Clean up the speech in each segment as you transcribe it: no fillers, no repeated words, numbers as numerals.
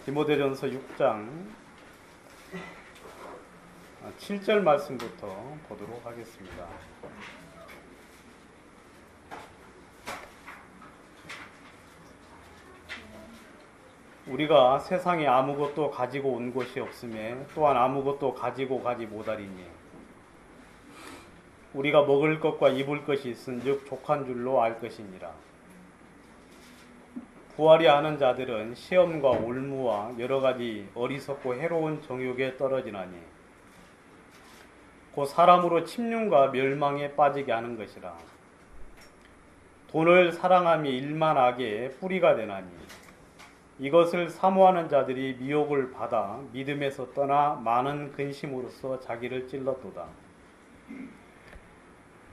디모데전서 6장 7절 말씀부터 보도록 하겠습니다. 우리가 세상에 아무것도 가지고 온 것이 없음에 또한 아무것도 가지고 가지 못하리니 우리가 먹을 것과 입을 것이 있은즉 족한 줄로 알 것이니라. 부활이 아는 자들은 시험과 올무와 여러가지 어리석고 해로운 정욕에 떨어지나니 곧 사람으로 침륜과 멸망에 빠지게 하는 것이라. 돈을 사랑함이 일만 악의 뿌리가 되나니 이것을 사모하는 자들이 미혹을 받아 믿음에서 떠나 많은 근심으로써 자기를 찔렀도다.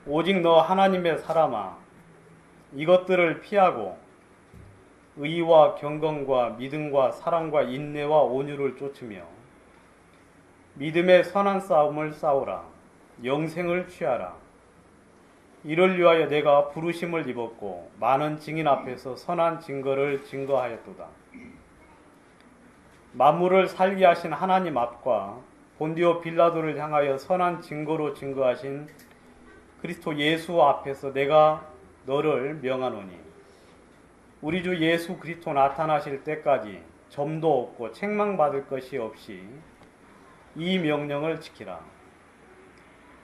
오직 너 하나님의 사람아, 이것들을 피하고 의와 경건과 믿음과 사랑과 인내와 온유를 쫓으며 믿음의 선한 싸움을 싸우라. 영생을 취하라. 이를 위하여 내가 부르심을 입었고 많은 증인 앞에서 선한 증거를 증거하였도다. 만물을 살게 하신 하나님 앞과 본디오 빌라도를 향하여 선한 증거로 증거하신 그리스도 예수 앞에서 내가 너를 명하노니 우리 주 예수 그리스도 나타나실 때까지 점도 없고 책망받을 것이 없이 이 명령을 지키라.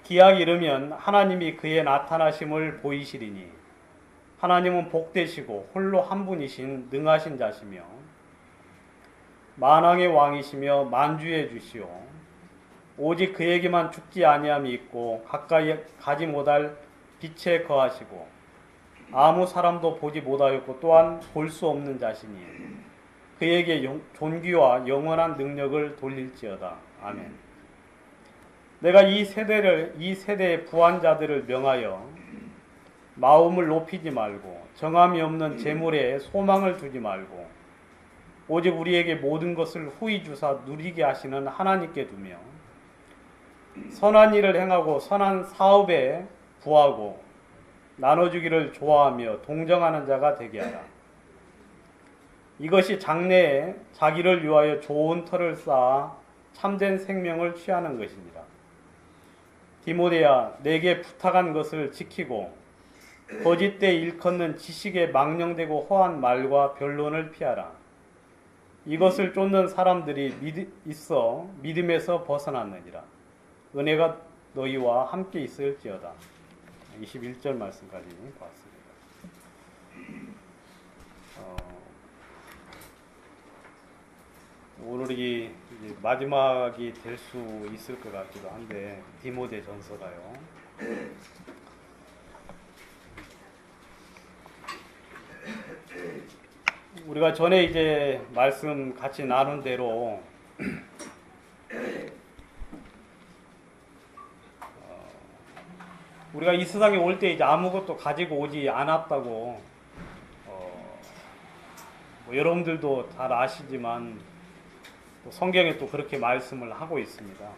기약이 이르면 하나님이 그의 나타나심을 보이시리니 하나님은 복되시고 홀로 한 분이신 능하신 자시며 만왕의 왕이시며 만주의 주시오. 오직 그에게만 죽지 아니함이 있고 가까이 가지 못할 빛에 거하시고 아무 사람도 보지 못하였고 또한 볼 수 없는 자시니 그에게 존귀와 영원한 능력을 돌릴지어다. 아멘. 내가 이 세대의 부한 자들을 명하여 마음을 높이지 말고 정함이 없는 재물에 소망을 두지 말고 오직 우리에게 모든 것을 후히 주사 누리게 하시는 하나님께 두며 선한 일을 행하고 선한 사업에 부하고 나눠주기를 좋아하며 동정하는 자가 되게 하라. 이것이 장래에 자기를 위하여 좋은 터를 쌓아 참된 생명을 취하는 것이니라. 디모데야, 내게 부탁한 것을 지키고 거짓되이 일컫는 지식에 망령되고 허한 말과 변론을 피하라. 이것을 쫓는 사람들이 있어 믿음에서 벗어났느니라. 은혜가 너희와 함께 있을지어다. 21절 말씀까지 봤습니다. 오늘이 이제 마지막이 될 수 있을 것 같기도 한데 디모데 전서가요. 우리가 전에 이제 말씀 같이 나눈 대로 우리가 이 세상에 올 때 이제 아무것도 가지고 오지 않았다고 뭐 여러분들도 잘 아시지만 또 성경에 또 그렇게 말씀을 하고 있습니다.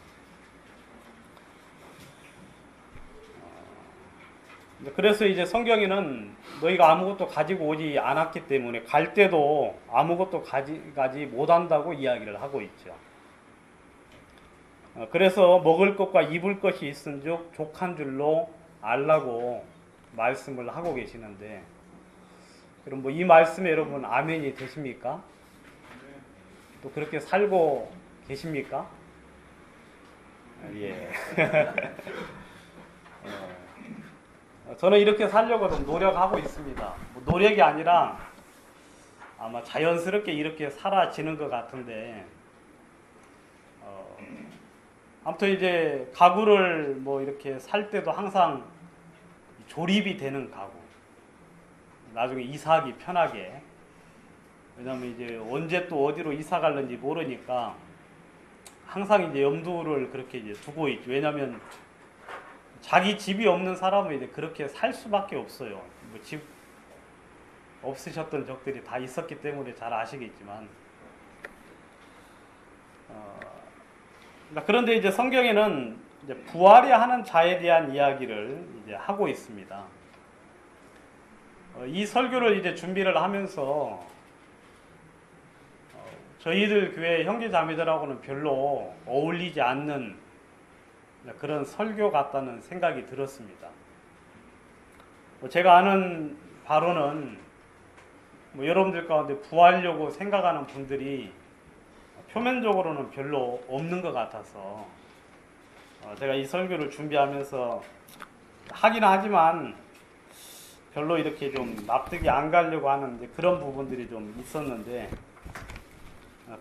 그래서 이제 성경에는 너희가 아무것도 가지고 오지 않았기 때문에 갈 때도 아무것도 가지 못한다고 이야기를 하고 있죠. 그래서 먹을 것과 입을 것이 있은즉 족한 줄로 알라고 말씀을 하고 계시는데, 그럼 뭐 이 말씀에 여러분 아멘이 되십니까? 또 그렇게 살고 계십니까? 예. 저는 이렇게 살려고 좀 노력하고 있습니다. 뭐 노력이 아니라 아마 자연스럽게 이렇게 살아지는 것 같은데, 아무튼 이제 가구를 뭐 이렇게 살 때도 항상 조립이 되는 가구. 나중에 이사하기 편하게. 왜냐면 이제 언제 또 어디로 이사 갈는지 모르니까 항상 이제 염두를 그렇게 이제 두고 있죠. 왜냐면 자기 집이 없는 사람은 이제 그렇게 살 수밖에 없어요. 뭐 집 없으셨던 적들이 다 있었기 때문에 잘 아시겠지만. 그런데 이제 성경에는 이제 부활이 하는 자에 대한 이야기를 이제 하고 있습니다. 이 설교를 이제 준비를 하면서 저희들 교회 형제자매들하고는 별로 어울리지 않는 그런 설교 같다는 생각이 들었습니다. 제가 아는 바로는 여러분들 가운데 부하려고 생각하는 분들이 표면적으로는 별로 없는 것 같아서 제가 이 설교를 준비하면서 하긴 하지만 별로 이렇게 좀 납득이 안 가려고 하는 그런 부분들이 좀 있었는데,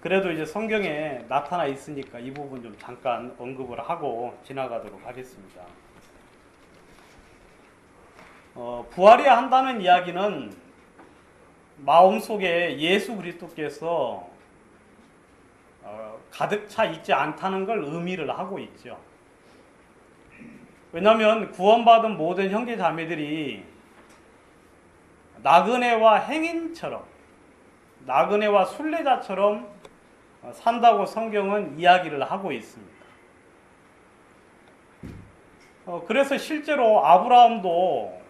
그래도 이제 성경에 나타나 있으니까 이 부분 좀 잠깐 언급을 하고 지나가도록 하겠습니다. 부활해야 한다는 이야기는 마음속에 예수 그리스도께서 가득 차 있지 않다는 걸 의미를 하고 있죠. 왜냐하면 구원받은 모든 형제 자매들이 나그네와 행인처럼, 나그네와 순례자처럼 산다고 성경은 이야기를 하고 있습니다. 그래서 실제로 아브라함도,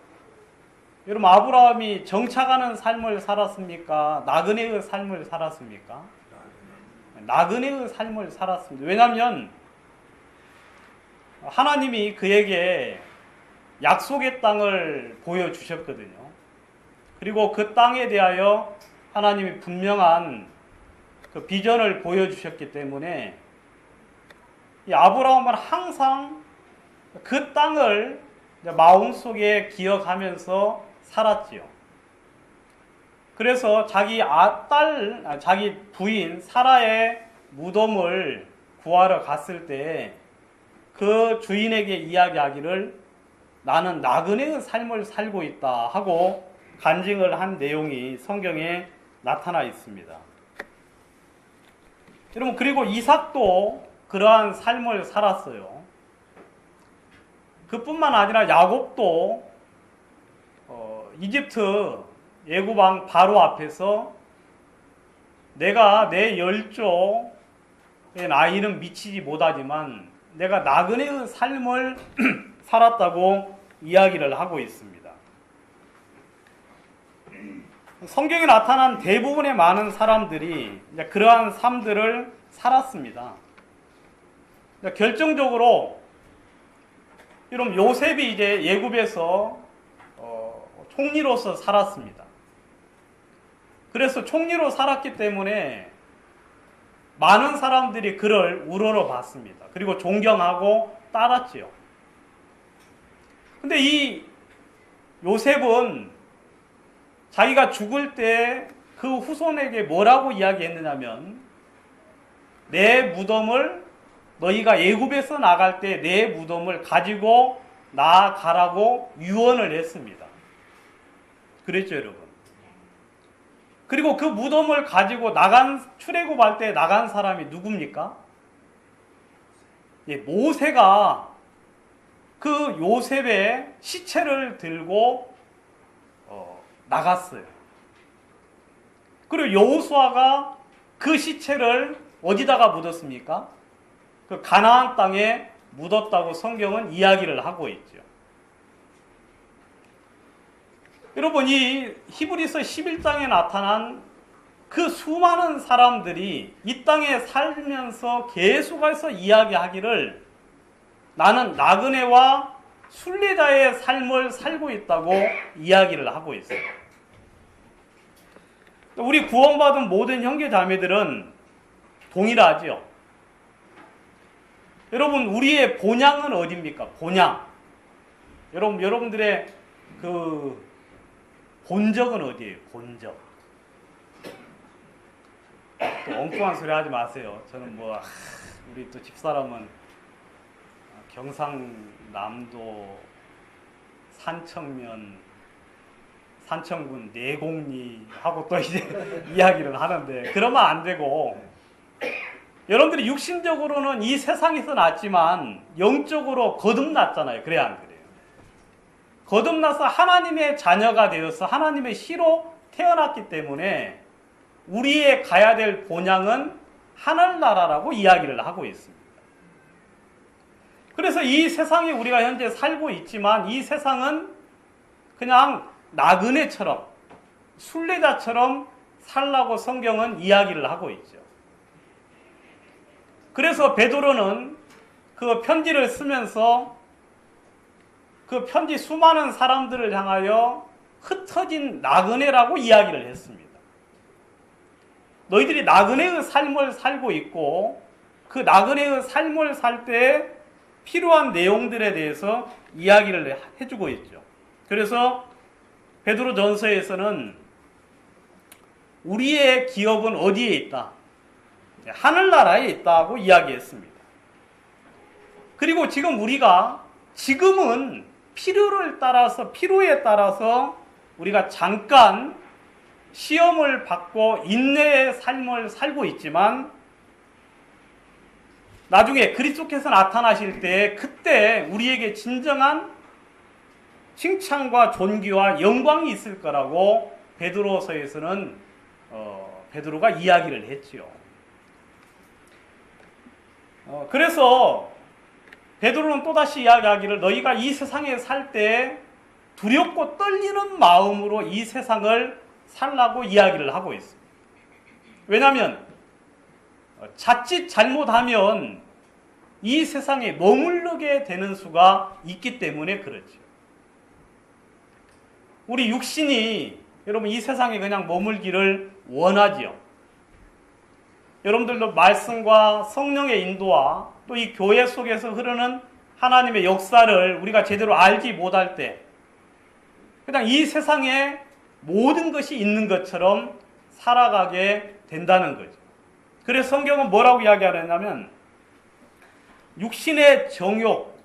여러분, 아브라함이 정착하는 삶을 살았습니까? 나그네의 삶을 살았습니까? 나그네의 삶을 살았습니다. 왜냐하면 하나님이 그에게 약속의 땅을 보여주셨거든요. 그리고 그 땅에 대하여 하나님이 분명한 그 비전을 보여주셨기 때문에 이 아브라함은 항상 그 땅을 마음속에 기억하면서 살았지요. 그래서 자기 자기 부인 사라의 무덤을 구하러 갔을 때 그 주인에게 이야기하기를 나는 나그네의 삶을 살고 있다 하고 간증을 한 내용이 성경에 나타나 있습니다. 여러분, 그리고 이삭도 그러한 삶을 살았어요. 그뿐만 아니라 야곱도 이집트 애굽왕 바로 앞에서 내가 내 열조의 나이는 미치지 못하지만 내가 나그네의 삶을 살았다고 이야기를 하고 있습니다. 성경에 나타난 대부분의 많은 사람들이 그러한 삶들을 살았습니다. 결정적으로 여러분, 요셉이 이제 애굽에서 총리로서 살았습니다. 그래서 총리로 살았기 때문에 많은 사람들이 그를 우러러 봤습니다. 그리고 존경하고 따랐지요. 근데 이 요셉은 자기가 죽을 때 그 후손에게 뭐라고 이야기했느냐면 내 무덤을 너희가 애굽에서 나갈 때 내 무덤을 가지고 나가라고 유언을 했습니다. 그랬죠, 여러분. 그리고 그 무덤을 가지고 출애굽할 때 나간 사람이 누굽니까? 모세가 그 요셉의 시체를 들고 나갔어요. 그리고 여호수아가 그 시체를 어디다가 묻었습니까? 그 가나안 땅에 묻었다고 성경은 이야기를 하고 있죠. 여러분, 이 히브리서 11장에 나타난 그 수많은 사람들이 이 땅에 살면서 계속해서 이야기하기를 나는 나그네와 순례자의 삶을 살고 있다고 이야기를 하고 있어요. 우리 구원받은 모든 형제 자매들은 동일하죠. 여러분, 우리의 본향은 어디입니까? 본향. 여러분들의 그 본적은 어디예요? 본적. 또 엉뚱한 소리 하지 마세요. 저는 우리 또 집사람은 경상남도 산청군 내곡리 하고 또 이제 이야기를 하는데 그러면 안 되고, 여러분들이 육신적으로는 이 세상에서 났지만 영적으로 거듭났잖아요. 그래야 안 그래요? 거듭나서 하나님의 자녀가 되어서 하나님의 씨로 태어났기 때문에 우리의 가야 될 본향은 하늘나라라고 이야기를 하고 있습니다. 그래서 이 세상에 우리가 현재 살고 있지만 이 세상은 그냥 나그네처럼 순례자처럼 살라고 성경은 이야기를 하고 있죠. 그래서 베드로는 그 편지를 쓰면서 그 편지 수많은 사람들을 향하여 흩어진 나그네라고 이야기를 했습니다. 너희들이 나그네의 삶을 살고 있고 그 나그네의 삶을 살 때 필요한 내용들에 대해서 이야기를 해주고 있죠. 그래서 베드로전서에서는 우리의 기업은 어디에 있다? 하늘나라에 있다고 이야기했습니다. 그리고 지금 우리가 지금은 필요에 따라서 우리가 잠깐 시험을 받고 인내의 삶을 살고 있지만 나중에 그리스도께서 나타나실 때 그때 우리에게 진정한 칭찬과 존귀와 영광이 있을 거라고 베드로서에서는 베드로가 이야기를 했지요. 그래서 베드로는 또다시 이야기하기를 너희가 이 세상에 살 때 두렵고 떨리는 마음으로 이 세상을 살라고 이야기를 하고 있습니다. 왜냐하면 자칫 잘못하면 이 세상에 머무르게 되는 수가 있기 때문에 그렇죠. 우리 육신이 여러분 이 세상에 그냥 머물기를 원하지요. 여러분들도 말씀과 성령의 인도와 또 이 교회 속에서 흐르는 하나님의 역사를 우리가 제대로 알지 못할 때 그냥 이 세상에 모든 것이 있는 것처럼 살아가게 된다는 거죠. 그래서 성경은 뭐라고 이야기하냐면 육신의 정욕,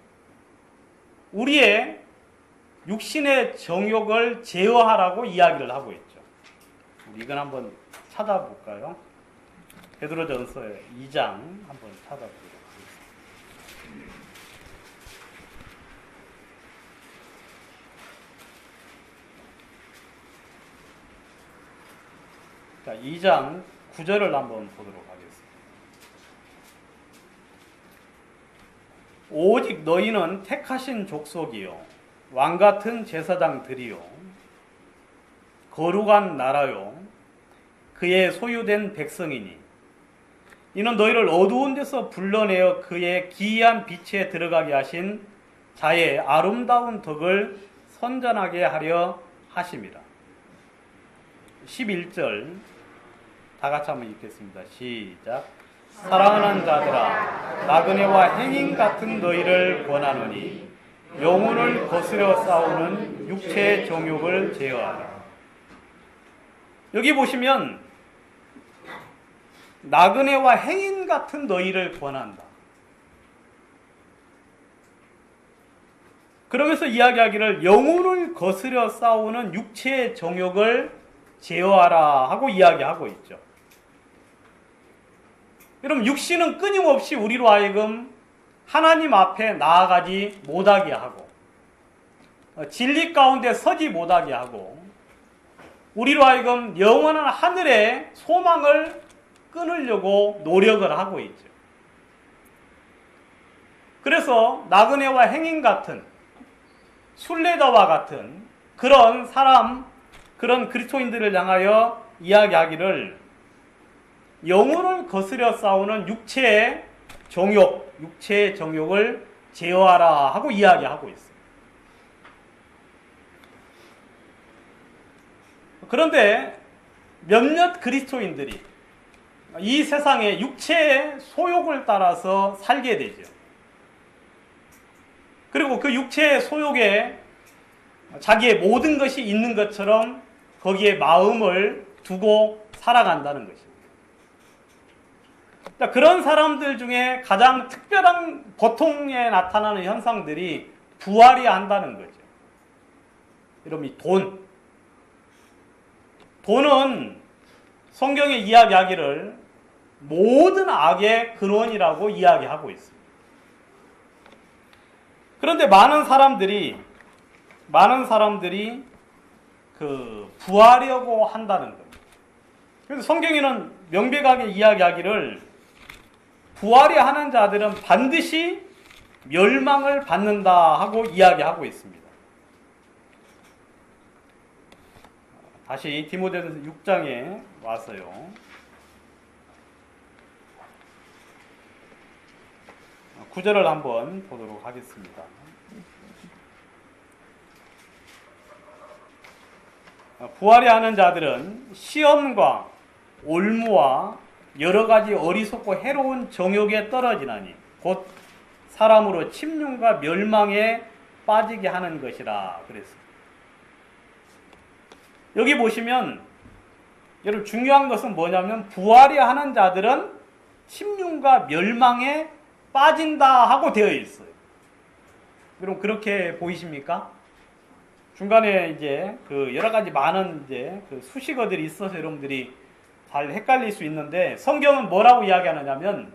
우리의 육신의 정욕을 제어하라고 이야기를 하고 있죠. 우리 이건 한번 찾아볼까요? 베드로전서 2장 한번 찾아보도록 하겠습니다. 자, 2장 9절을 한번 보도록 하겠습니다. 오직 너희는 택하신 족속이요 왕같은 제사장들이요 거룩한 나라요 그의 소유된 백성이니 이는 너희를 어두운 데서 불러내어 그의 기이한 빛에 들어가게 하신 자의 아름다운 덕을 선전하게 하려 하심이라. 11절 다 같이 한번 읽겠습니다. 시작. 사랑하는 자들아 나그네와 행인 같은 너희를 권하노니 영혼을 거스려 싸우는 육체의 정욕을 제어하라. 여기 보시면 나그네와 행인 같은 너희를 권한다. 그러면서 이야기하기를 영혼을 거스려 싸우는 육체의 정욕을 제어하라 하고 이야기하고 있죠. 여러분 육신은 끊임없이 우리로 하여금 하나님 앞에 나아가지 못하게 하고 진리 가운데 서지 못하게 하고 우리로 하여금 영원한 하늘의 소망을 끊으려고 노력을 하고 있죠. 그래서 나그네와 행인 같은 순례자와 같은 그런 사람, 그런 그리스도인들을 향하여 이야기하기를 영혼을 거스려 싸우는 육체의 정욕을 제어하라 하고 이야기하고 있어요. 그런데 몇몇 그리스도인들이 이 세상의 육체의 소욕을 따라서 살게 되죠. 그리고 그 육체의 소욕에 자기의 모든 것이 있는 것처럼 거기에 마음을 두고 살아간다는 것입니다. 그런 사람들 중에 가장 특별한 보통에 나타나는 현상들이 부활이야 한다는 거죠. 여러분, 이 돈은 성경의 이야기하기를 모든 악의 근원이라고 이야기하고 있습니다. 그런데 많은 사람들이 부하려고 한다는 겁니다. 그래서 성경에는 명백하게 이야기하기를 부하려 하는 자들은 반드시 멸망을 받는다 하고 이야기하고 있습니다. 다시 디모데전서 6장에 와서요. 구절을 한번 보도록 하겠습니다. 부활이 하는 자들은 시험과 올무와 여러 가지 어리석고 해로운 정욕에 떨어지나니 곧 사람으로 침륜과 멸망에 빠지게 하는 것이라 그랬습니다. 여기 보시면 여러분 중요한 것은 뭐냐면 부활이 하는 자들은 침륜과 멸망에 빠진다 하고 되어 있어요. 여러분 그렇게 보이십니까? 중간에 이제 그 여러 가지 많은 이제 그 수식어들이 있어서 여러분들이 잘 헷갈릴 수 있는데 성경은 뭐라고 이야기하느냐면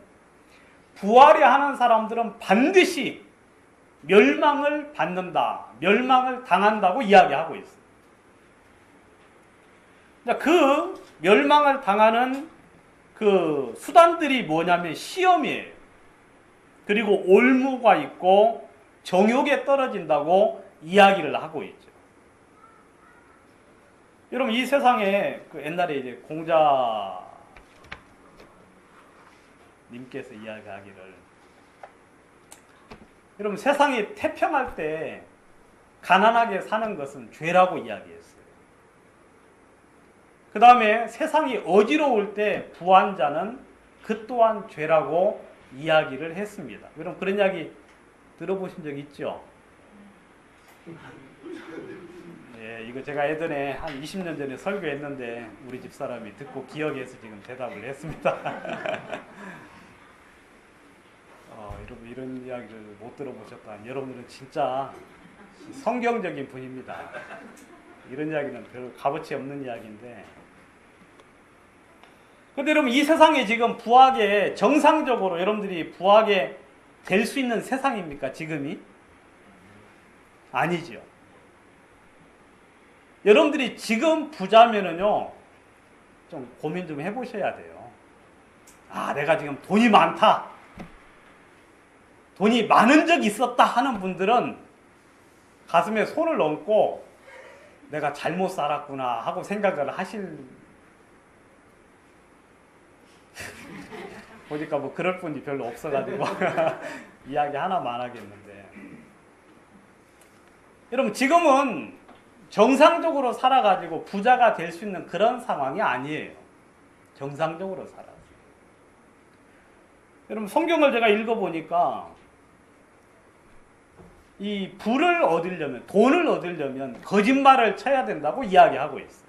부활이 하는 사람들은 반드시 멸망을 받는다, 멸망을 당한다고 이야기하고 있어요. 그 멸망을 당하는 그 수단들이 뭐냐면 시험이에요. 그리고 올무가 있고 정욕에 떨어진다고 이야기를 하고 있죠. 여러분 이 세상에 그 옛날에 이제 공자님께서 이야기하기를 여러분 세상이 태평할 때 가난하게 사는 것은 죄라고 이야기했어요. 그 다음에 세상이 어지러울 때 부한 자는 그 또한 죄라고 이야기를 했습니다. 여러분 그런 이야기 들어보신 적 있죠? 예, 이거 제가 예전에 한 20년 전에 설교했는데 우리 집사람이 듣고 기억해서 지금 대답을 했습니다. 여러분 이런 이야기를 못 들어보셨다. 여러분들은 진짜 성경적인 분입니다. 이런 이야기는 별 값어치 없는 이야기인데 근데 여러분 이 세상에 지금 부하게 정상적으로 여러분들이 부하게 될 수 있는 세상입니까? 지금이? 아니죠. 여러분들이 지금 부자면은요, 좀 고민 좀 해보셔야 돼요. 아, 내가 지금 돈이 많다. 돈이 많은 적이 있었다 하는 분들은 가슴에 손을 얹고 내가 잘못 살았구나 하고 생각을 하실 보니까 뭐 그럴 분이 별로 없어가지고 이야기 하나만 하겠는데 여러분 지금은 정상적으로 살아가지고 부자가 될 수 있는 그런 상황이 아니에요. 정상적으로 살아서. 여러분 성경을 제가 읽어보니까 이 부를 얻으려면 돈을 얻으려면 거짓말을 쳐야 된다고 이야기하고 있어요.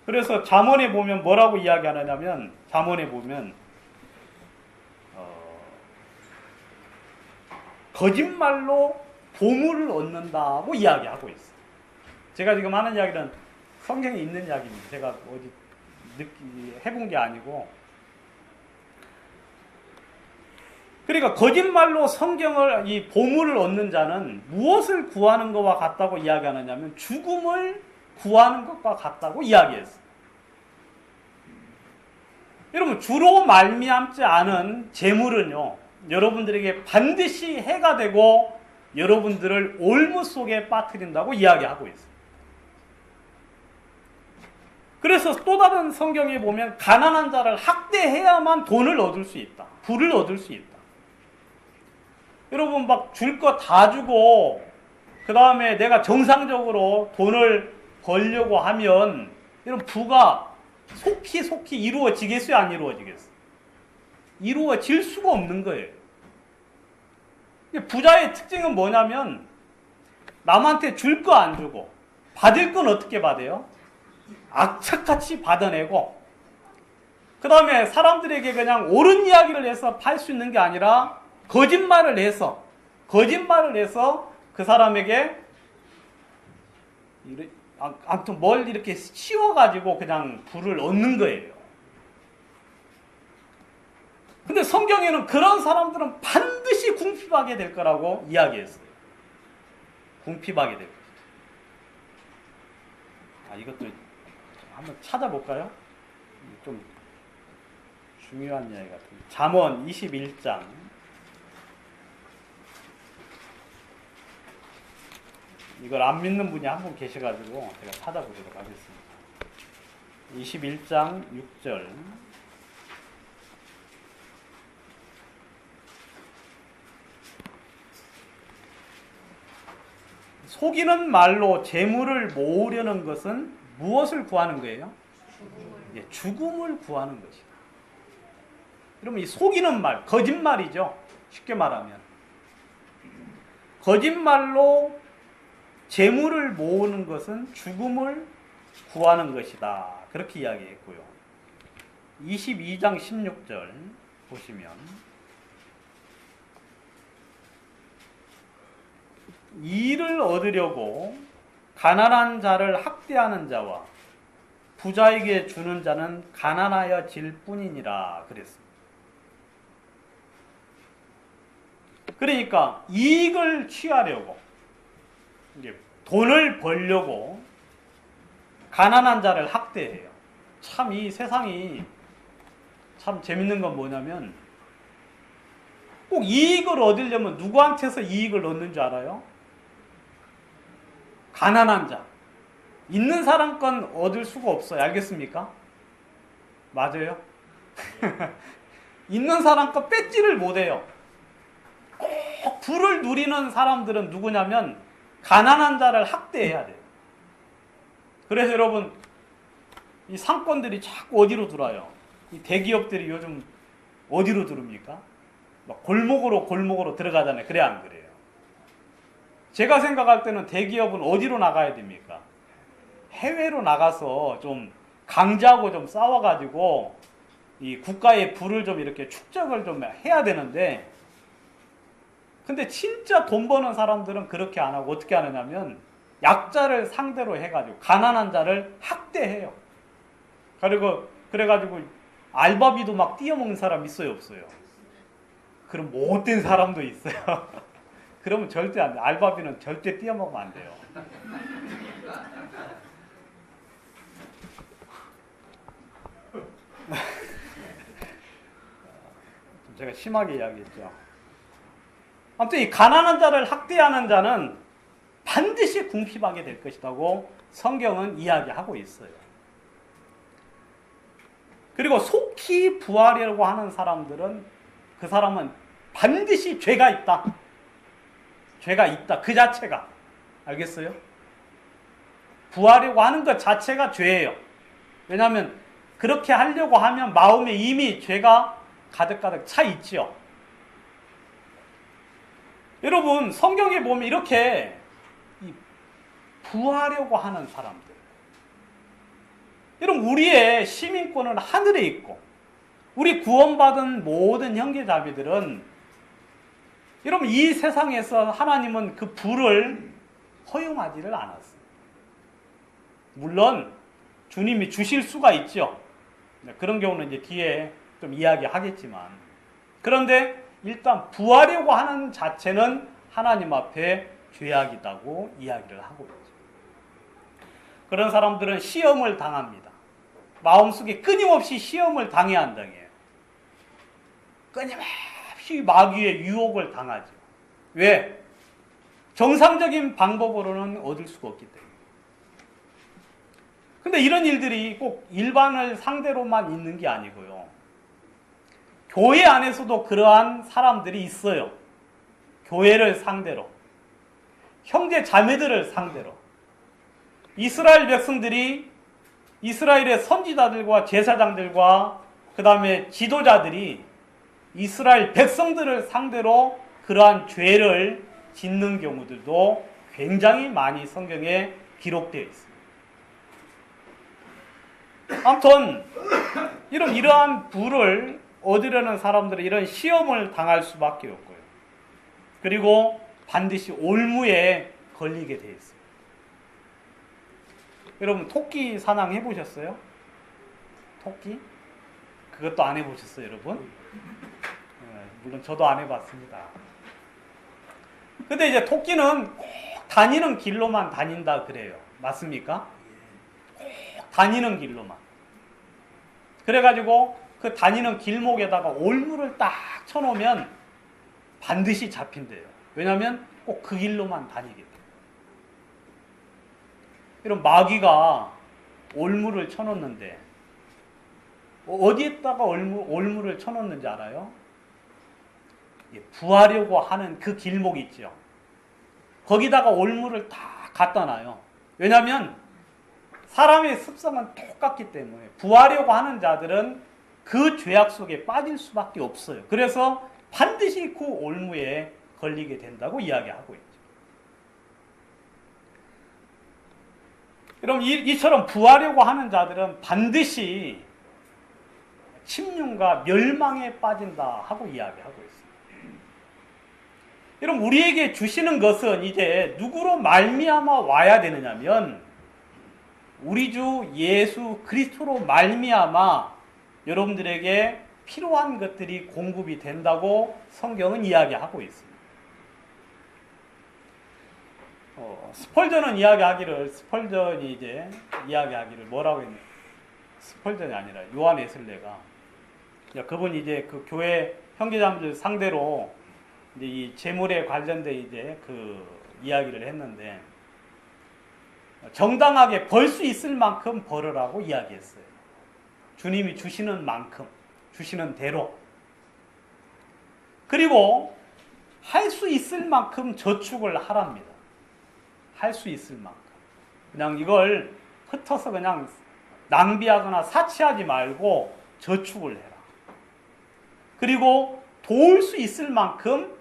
그래서 잠언에 보면 뭐라고 이야기하느냐면 잠언에 보면 거짓말로 보물을 얻는다고 이야기하고 있어요. 제가 지금 하는 이야기는 성경에 있는 이야기입니다. 제가 어디 해본 게 아니고 그러니까 거짓말로 성경을 이 보물을 얻는 자는 무엇을 구하는 것과 같다고 이야기하느냐면 죽음을 구하는 것과 같다고 이야기했어요. 여러분 주로 말미암지 않은 재물은요 여러분들에게 반드시 해가 되고 여러분들을 올무 속에 빠뜨린다고 이야기하고 있어요. 그래서 또 다른 성경에 보면 가난한 자를 학대해야만 돈을 얻을 수 있다. 부를 얻을 수 있다. 여러분 막 줄 거 다 주고 그 다음에 내가 정상적으로 돈을 벌려고 하면 이런 부가 속히 이루어지겠어요? 안 이루어지겠어요? 이루어질 수가 없는 거예요. 부자의 특징은 뭐냐면 남한테 줄 거 안 주고 받을 건 어떻게 받아요? 악착같이 받아내고 그 다음에 사람들에게 그냥 옳은 이야기를 해서 팔 수 있는 게 아니라 거짓말을 해서 그 사람에게 아무튼 뭘 이렇게 씌워가지고 그냥 부를 얻는 거예요. 근데 성경에는 그런 사람들은 반드시 궁핍하게 될 거라고 이야기했어요. 궁핍하게 될 거예요. 이것도 한번 찾아볼까요? 좀 중요한 이야기 같은데. 잠언 21장. 이걸 안 믿는 분이 한 분 계셔가지고 제가 찾아보도록 하겠습니다. 21장 6절. 속이는 말로 재물을 모으려는 것은 무엇을 구하는 거예요? 예, 죽음을 구하는 것이다. 그러면 이 속이는 말, 거짓말이죠. 쉽게 말하면. 거짓말로 재물을 모으는 것은 죽음을 구하는 것이다. 그렇게 이야기했고요. 22장 16절 보시면 이를 얻으려고 가난한 자를 학대하는 자와 부자에게 주는 자는 가난하여질 뿐이니라 그랬습니다. 그러니까 이익을 취하려고 돈을 벌려고 가난한 자를 학대해요. 참 이 세상이 참 재밌는 건 뭐냐면 꼭 이익을 얻으려면 누구한테서 이익을 얻는 줄 알아요? 가난한 자. 있는 사람 건 얻을 수가 없어요. 알겠습니까? 맞아요? 있는 사람 건 뺏지를 못해요. 꼭 부를 누리는 사람들은 누구냐면 가난한 자를 학대해야 돼요. 그래서 여러분 이 상권들이 자꾸 어디로 들어와요? 이 대기업들이 요즘 어디로 들어옵니까? 막 골목으로 들어가잖아요. 그래 안 그래요? 제가 생각할 때는 대기업은 어디로 나가야 됩니까? 해외로 나가서 좀 강자하고 좀 싸워가지고 이 국가의 부를 좀 이렇게 축적을 좀 해야 되는데, 근데 진짜 돈 버는 사람들은 그렇게 안 하고 어떻게 하느냐면 약자를 상대로 해가지고 가난한 자를 학대해요. 그리고 그래가지고 알바비도 막 띄어먹는 사람 있어요, 없어요? 그럼 못된 사람도 있어요. 그러면 절대 안 돼. 알바비는 절대 띄어먹으면 안 돼요. 제가 심하게 이야기했죠. 아무튼 이 가난한 자를 학대하는 자는 반드시 궁핍하게 될 것이라고 성경은 이야기하고 있어요. 그리고 속히 부하려고 하는 사람들은 그 사람은 반드시 죄가 있다. 죄가 있다. 그 자체가. 알겠어요? 부하려고 하는 것 자체가 죄예요. 왜냐하면 그렇게 하려고 하면 마음에 이미 죄가 가득가득 차 있지요. 여러분 성경에 보면 이렇게 부하려고 하는 사람들, 여러분 우리의 시민권은 하늘에 있고 우리 구원받은 모든 형제자매들은 여러분 이 세상에서 하나님은 그 부를 허용하지를 않았어요. 물론 주님이 주실 수가 있죠. 그런 경우는 이제 뒤에 좀 이야기하겠지만, 그런데 일단 부하려고 하는 자체는 하나님 앞에 죄악이라고 이야기를 하고 있죠. 그런 사람들은 시험을 당합니다. 마음속에 끊임없이 시험을 당해야 한다해요. 끊임없이 마귀의 유혹을 당하죠. 왜? 정상적인 방법으로는 얻을 수가 없기 때문에. 근데 이런 일들이 꼭 일반을 상대로만 있는 게 아니고요. 교회 안에서도 그러한 사람들이 있어요. 교회를 상대로, 형제 자매들을 상대로. 이스라엘 백성들이, 이스라엘의 선지자들과 제사장들과 그 다음에 지도자들이 이스라엘 백성들을 상대로 그러한 죄를 짓는 경우들도 굉장히 많이 성경에 기록되어 있습니다. 아무튼 이러한 부를 얻으려는 사람들은 이런 시험을 당할 수밖에 없고요. 그리고 반드시 올무에 걸리게 되어 있습니다. 여러분 토끼 사냥 해보셨어요? 토끼? 그것도 안 해보셨어요, 여러분? 물론 저도 안 해봤습니다. 근데 이제 토끼는 꼭 다니는 길로만 다닌다 그래요. 맞습니까? 꼭 다니는 길로만. 그래가지고 그 다니는 길목에다가 올무를 딱 쳐놓으면 반드시 잡힌대요. 왜냐하면 꼭 그 길로만 다니게 돼요. 이런 마귀가 올무를 쳐놓는데 어디에다가 올무를 쳐놓는지 알아요? 부하려고 하는 그 길목 있죠. 거기다가 올무를 딱 갖다 놔요. 왜냐하면 사람의 습성은 똑같기 때문에 구하려고 하는 자들은 그 죄악 속에 빠질 수밖에 없어요. 그래서 반드시 그 올무에 걸리게 된다고 이야기하고 있죠. 여러분, 이처럼 구하려고 하는 자들은 반드시 침륜과 멸망에 빠진다 하고 이야기하고 있습니다. 여러분, 우리에게 주시는 것은 이제 누구로 말미암아 와야 되느냐면 우리 주 예수 그리스도로 말미암아 여러분들에게 필요한 것들이 공급이 된다고 성경은 이야기하고 있습니다. 스펄전이 이야기하기를 뭐라고 했냐? 스펄전이 아니라 요한 웨슬레가 그분이 이제 그 교회 형제자매들 상대로 이제 이 재물에 관련된 이제 그 이야기를 했는데 정당하게 벌 수 있을 만큼 벌으라고 이야기했어요. 주님이 주시는 만큼, 주시는 대로. 그리고 할 수 있을 만큼 저축을 하랍니다. 할 수 있을 만큼. 그냥 이걸 흩어서 그냥 낭비하거나 사치하지 말고 저축을 해라. 그리고 도울 수 있을 만큼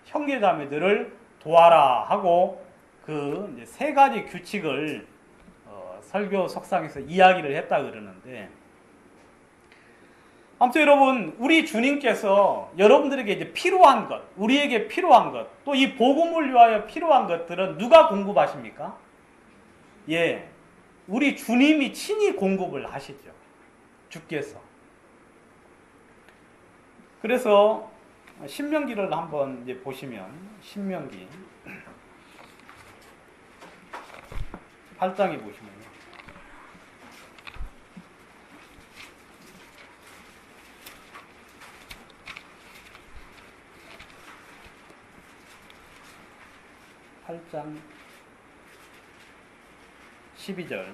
형제자매들을 도와라 하고 그 이제 세 가지 규칙을 설교 석상에서 이야기를 했다 그러는데, 아무튼 여러분, 우리 주님께서 여러분들에게 이제 필요한 것, 우리에게 필요한 것, 또 이 복음을 위하여 필요한 것들은 누가 공급하십니까? 예, 우리 주님이 친히 공급을 하시죠. 주께서. 그래서 신명기를 한번 이제 보시면, 신명기 8장에 보시면요. (8장) 12절.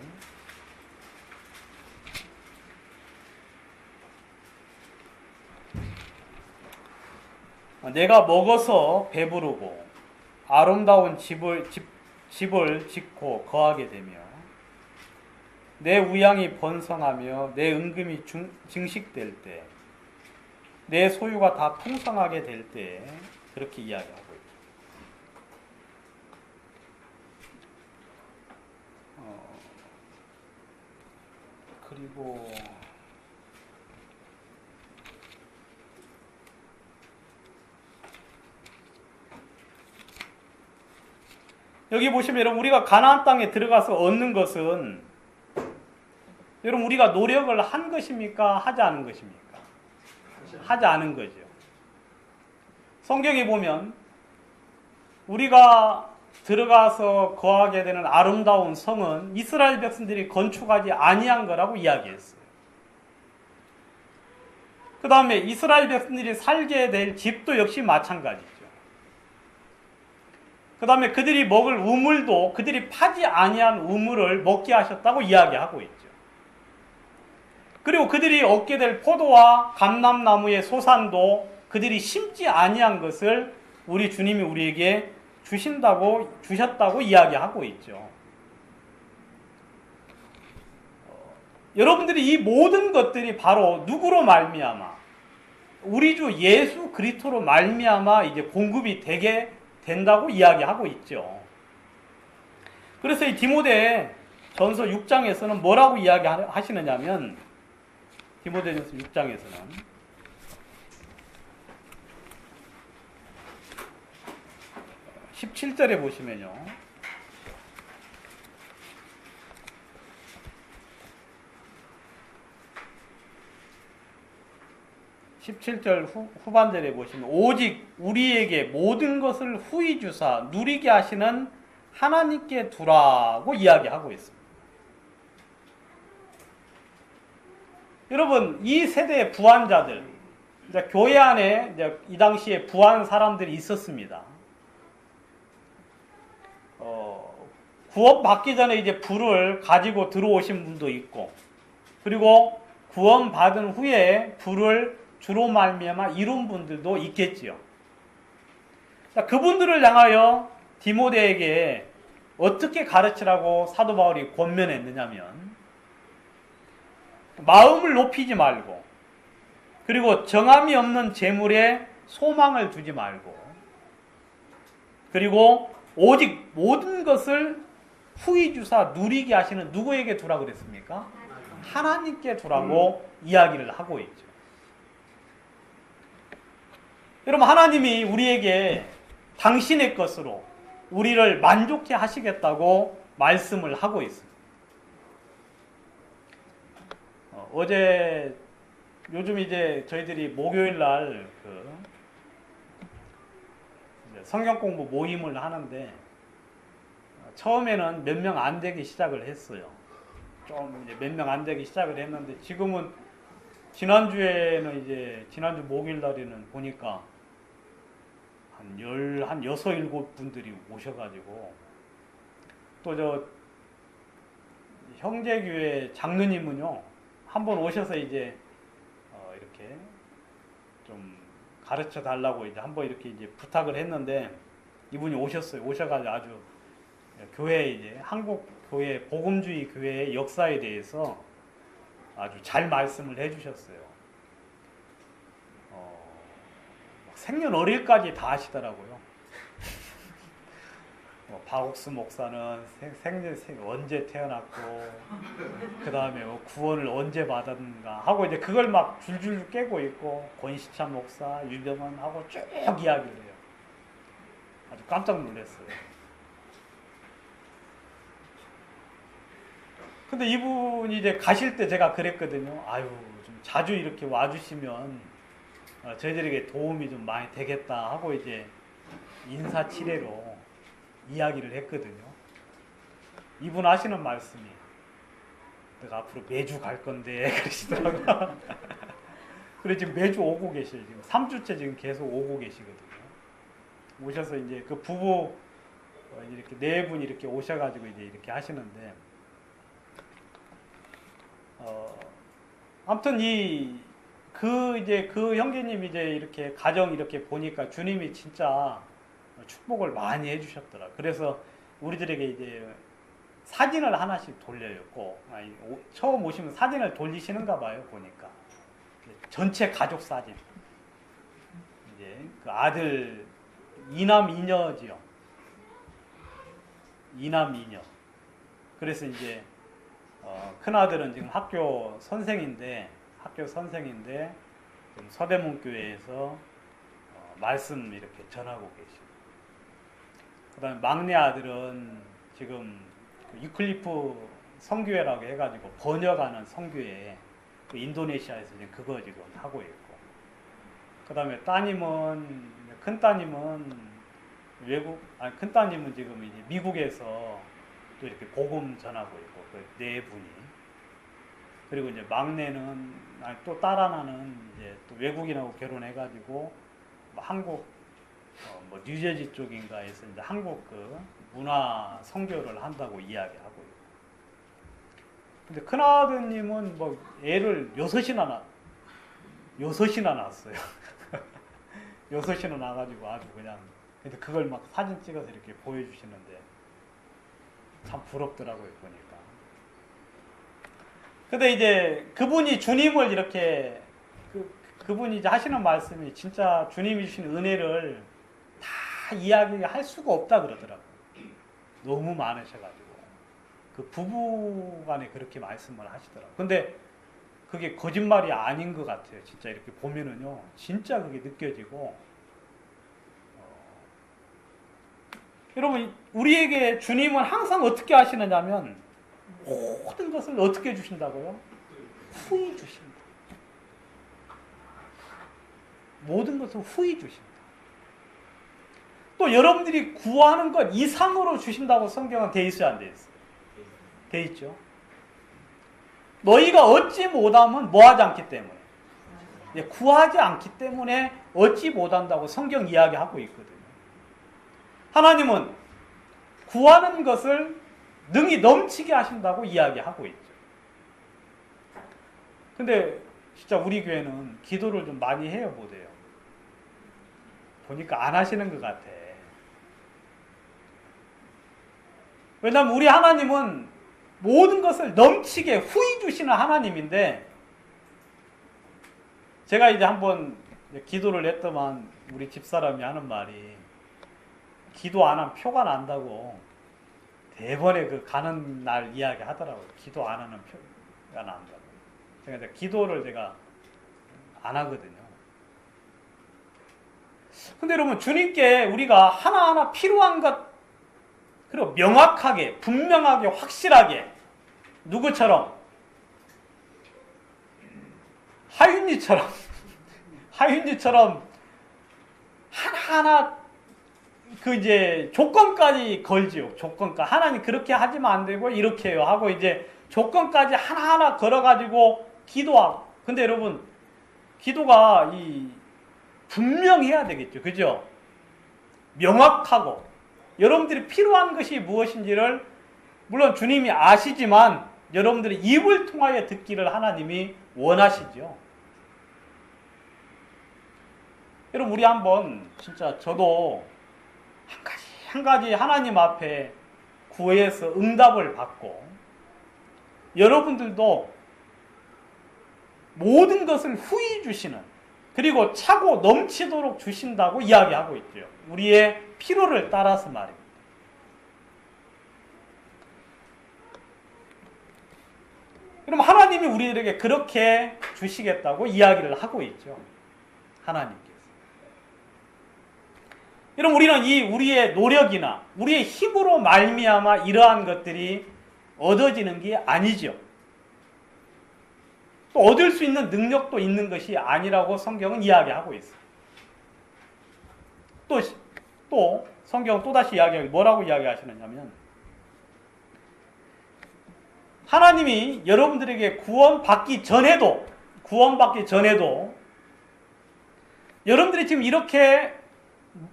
내가 먹어서 배부르고 아름다운 집을 짓고 거하게 되며 내 우양이 번성하며 내 은금이 증식될 때 내 소유가 다 풍성하게 될 때, 그렇게 이야기하고 있죠. 그리고 여기 보시면 여러분, 우리가 가나안 땅에 들어가서 얻는 것은 여러분, 우리가 노력을 한 것입니까? 하지 않은 것입니까? 하지 않은 거죠. 성경에 보면 우리가 들어가서 거하게 되는 아름다운 성은 이스라엘 백성들이 건축하지 아니한 거라고 이야기했어요. 그 다음에 이스라엘 백성들이 살게 될 집도 역시 마찬가지죠. 그 다음에 그들이 먹을 우물도 그들이 파지 아니한 우물을 먹게 하셨다고 이야기하고 있죠. 그리고 그들이 얻게 될 포도와 감람나무의 소산도 그들이 심지 아니한 것을 우리 주님이 우리에게 주셨다고 이야기하고 있죠. 여러분들이 이 모든 것들이 바로 누구로 말미암아? 우리 주 예수 그리스도로 말미암아 이제 공급이 되게 된다고 이야기하고 있죠. 그래서 이 디모데전서 6장에서는 뭐라고 이야기하시느냐면, 디모데전서 6장에서는 17절에 보시면요. 17절 후반절에 보시면 오직 우리에게 모든 것을 후히 주사 누리게 하시는 하나님께 두라고 이야기하고 있습니다. 여러분, 이 세대의 부한자들, 이제 교회 안에 이제 이 당시에 부한 사람들이 있었습니다. 구원 받기 전에 이제 부를 가지고 들어오신 분도 있고, 그리고 구원 받은 후에 부를 주로 말미암아 이룬 분들도 있겠지요. 그분들을 향하여 디모데에게 어떻게 가르치라고 사도 바울이 권면했느냐면 마음을 높이지 말고 그리고 정함이 없는 재물에 소망을 두지 말고 그리고 오직 모든 것을 후히 주사 누리게 하시는 누구에게 두라 그랬습니까? 하나님께 두라고 이야기를 하고 있죠. 여러분 하나님이 우리에게 당신의 것으로 우리를 만족해 하시겠다고 말씀을 하고 있습니다. 어제 요즘 이제 저희들이 목요일 날 성경 공부 모임을 하는데 처음에는 몇 명 안 되기 시작을 했어요. 좀 이제 몇 명 안 되기 시작을 했는데 지금은 지난주에는 이제 지난주 목요일 날에는 보니까 한 6, 7분들이 오셔가지고 또 저 형제교회 장로님은요 한번 오셔서 이제 이렇게 좀 가르쳐 달라고 이제 한번 이렇게 이제 부탁을 했는데 이분이 오셨어요. 오셔가지고 아주 교회 이제 한국 교회 복음주의 교회의 역사에 대해서 아주 잘 말씀을 해주셨어요. 생년월일까지 다 하시더라고요. 박옥수 목사는 언제 태어났고 그 다음에 구원을 언제 받았는가 하고 이제 그걸 막 줄줄 깨고 있고 권시찬 목사, 유병헌 하고 쭉 이야기를 해요. 아주 깜짝 놀랐어요. 근데 이분이 이제 가실 때 제가 그랬거든요. 아유, 좀 자주 이렇게 와주시면 저희들에게 도움이 좀 많이 되겠다 하고 이제 인사치레로 이야기를 했거든요. 이분 하시는 말씀이 내가 앞으로 매주 갈 건데 그러시더라고요. 그래 지금 매주 오고 계셔요. 지금 3주째 지금 계속 오고 계시거든요. 오셔서 이제 그 부부 이렇게 네 분이 이렇게 오셔가지고 이제 이렇게 하시는데 아무튼 그 형제님이 이제 이렇게 가정 이렇게 보니까 주님이 진짜 축복을 많이 해주셨더라. 그래서 우리들에게 이제 사진을 하나씩 돌려요. 꼭 처음 오시면 사진을 돌리시는가 봐요. 보니까 전체 가족 사진. 이제 그 아들 이남 이녀지요. 이남 이녀. 그래서 이제 큰 아들은 지금 학교 선생인데 지금 서대문교회에서 말씀 이렇게 전하고 계시고. 그다음에 막내 아들은 지금 유클리프 성교회라고 해가지고 번역하는 성교회 그 인도네시아에서 지금 그거 지금 하고 있고. 그다음에 큰 따님은 큰 따님은 지금 이제 미국에서 또 이렇게 복음 전하고 있고 그 네 분이. 그리고 이제 막내는 또 딸 하나는 이제 또 외국인하고 결혼해가지고 한국 뭐 뉴저지 쪽인가에서 이제 한국 그 문화 선교를 한다고 이야기하고 있고. 근데 큰아드님은 뭐 애를 6이나 낳았어요. 6이나 낳아가지고 아주 그냥 근데 그걸 막 사진 찍어서 이렇게 보여주시는데 참 부럽더라고요 보니까. 근데 이제 그분이 주님을 이렇게 그분이 이제 하시는 말씀이 진짜 주님이 주신 은혜를 다 이야기할 수가 없다 그러더라고요. 너무 많으셔가지고 그 부부간에 그렇게 말씀을 하시더라고요. 근데 그게 거짓말이 아닌 것 같아요. 진짜 이렇게 보면은요, 진짜 그게 느껴지고. 여러분, 우리에게 주님은 항상 어떻게 하시느냐면 모든 것을 어떻게 주신다고요? 후히 주신다. 모든 것을 후히 주신다. 또 여러분들이 구하는 것 이상으로 주신다고 성경은 돼 있어요, 안 돼 있어요? 돼 있죠. 너희가 얻지 못하면 뭐하지 않기 때문에, 구하지 않기 때문에 얻지 못한다고 성경 이야기하고 있거든요. 하나님은 구하는 것을 능히 넘치게 하신다고 이야기하고 있죠. 근데 진짜 우리 교회는 기도를 좀 많이 해요, 못해요? 보니까 안 하시는 것 같아. 왜냐하면 우리 하나님은 모든 것을 넘치게 후히 주시는 하나님인데, 제가 이제 한번 기도를 했더만 우리 집사람이 하는 말이, 기도 안 하면 표가 난다고 대번에 그 가는 날 이야기 하더라고요. 기도 안 하는 표가 난다고. 제가 이제 기도를 제가 안 하거든요. 근데 여러분, 주님께 우리가 하나하나 필요한 것, 그리고 명확하게, 분명하게, 확실하게, 누구처럼? 하윤이처럼 하나하나 그 이제 조건까지 걸지요. 조건까지. 하나님 그렇게 하시면 안 되고 이렇게 해요 하고 이제 조건까지 하나하나 걸어가지고 기도하고. 근데 여러분, 기도가 분명해야 되겠죠. 그죠? 명확하고 여러분들이 필요한 것이 무엇인지를 물론 주님이 아시지만 여러분들이 입을 통하여 듣기를 하나님이 원하시죠. 여러분, 우리 한번 진짜 저도 한 가지 하나님 앞에 구해서 응답을 받고, 여러분들도 모든 것을 후히 주시는, 그리고 차고 넘치도록 주신다고 이야기하고 있죠. 우리의 필요를 따라서 말입니다. 그럼 하나님이 우리들에게 그렇게 주시겠다고 이야기를 하고 있죠. 하나님께서. 여러분, 우리는 우리의 노력이나 우리의 힘으로 말미암아 이러한 것들이 얻어지는 게 아니죠. 또 얻을 수 있는 능력도 있는 것이 아니라고 성경은 이야기하고 있어요. 또 성경은 또다시 뭐라고 이야기하시느냐면, 하나님이 여러분들에게 구원받기 전에도 여러분들이 지금 이렇게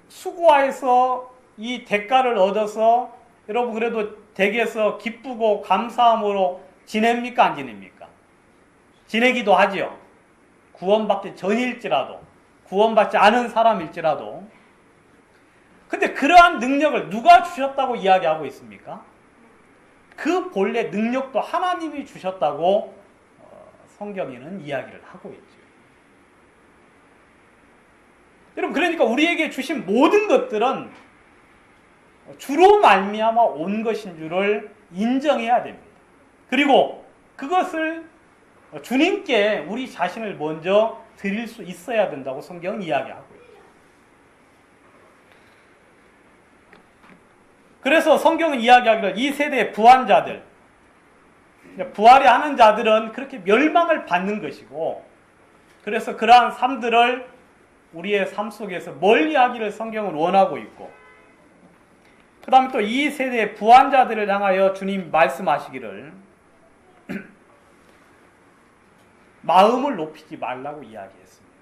수고해서 이 대가를 얻어서 여러분 그래도 댁에서 기쁘고 감사함으로 지냅니까? 안 지냅니까? 지내기도 하지요. 구원받기 전일지라도, 구원받지 않은 사람일지라도. 근데 그러한 능력을 누가 주셨다고 이야기하고 있습니까? 그 본래 능력도 하나님이 주셨다고 성경에는 이야기를 하고 있죠. 여러분, 그러니까 우리에게 주신 모든 것들은 주로 말미암아 온 것인 줄을 인정해야 됩니다. 그리고 그것을 주님께 우리 자신을 먼저 드릴 수 있어야 된다고 성경은 이야기하고 있죠. 그래서 성경은 이야기하기를 이 세대의 부한자들, 부활이 하는 자들은 그렇게 멸망을 받는 것이고, 그래서 그러한 삶들을 우리의 삶 속에서 멀리하기를 성경은 원하고 있고, 그 다음에 또 이 세대의 부한자들을 향하여 주님 말씀하시기를 마음을 높이지 말라고 이야기했습니다.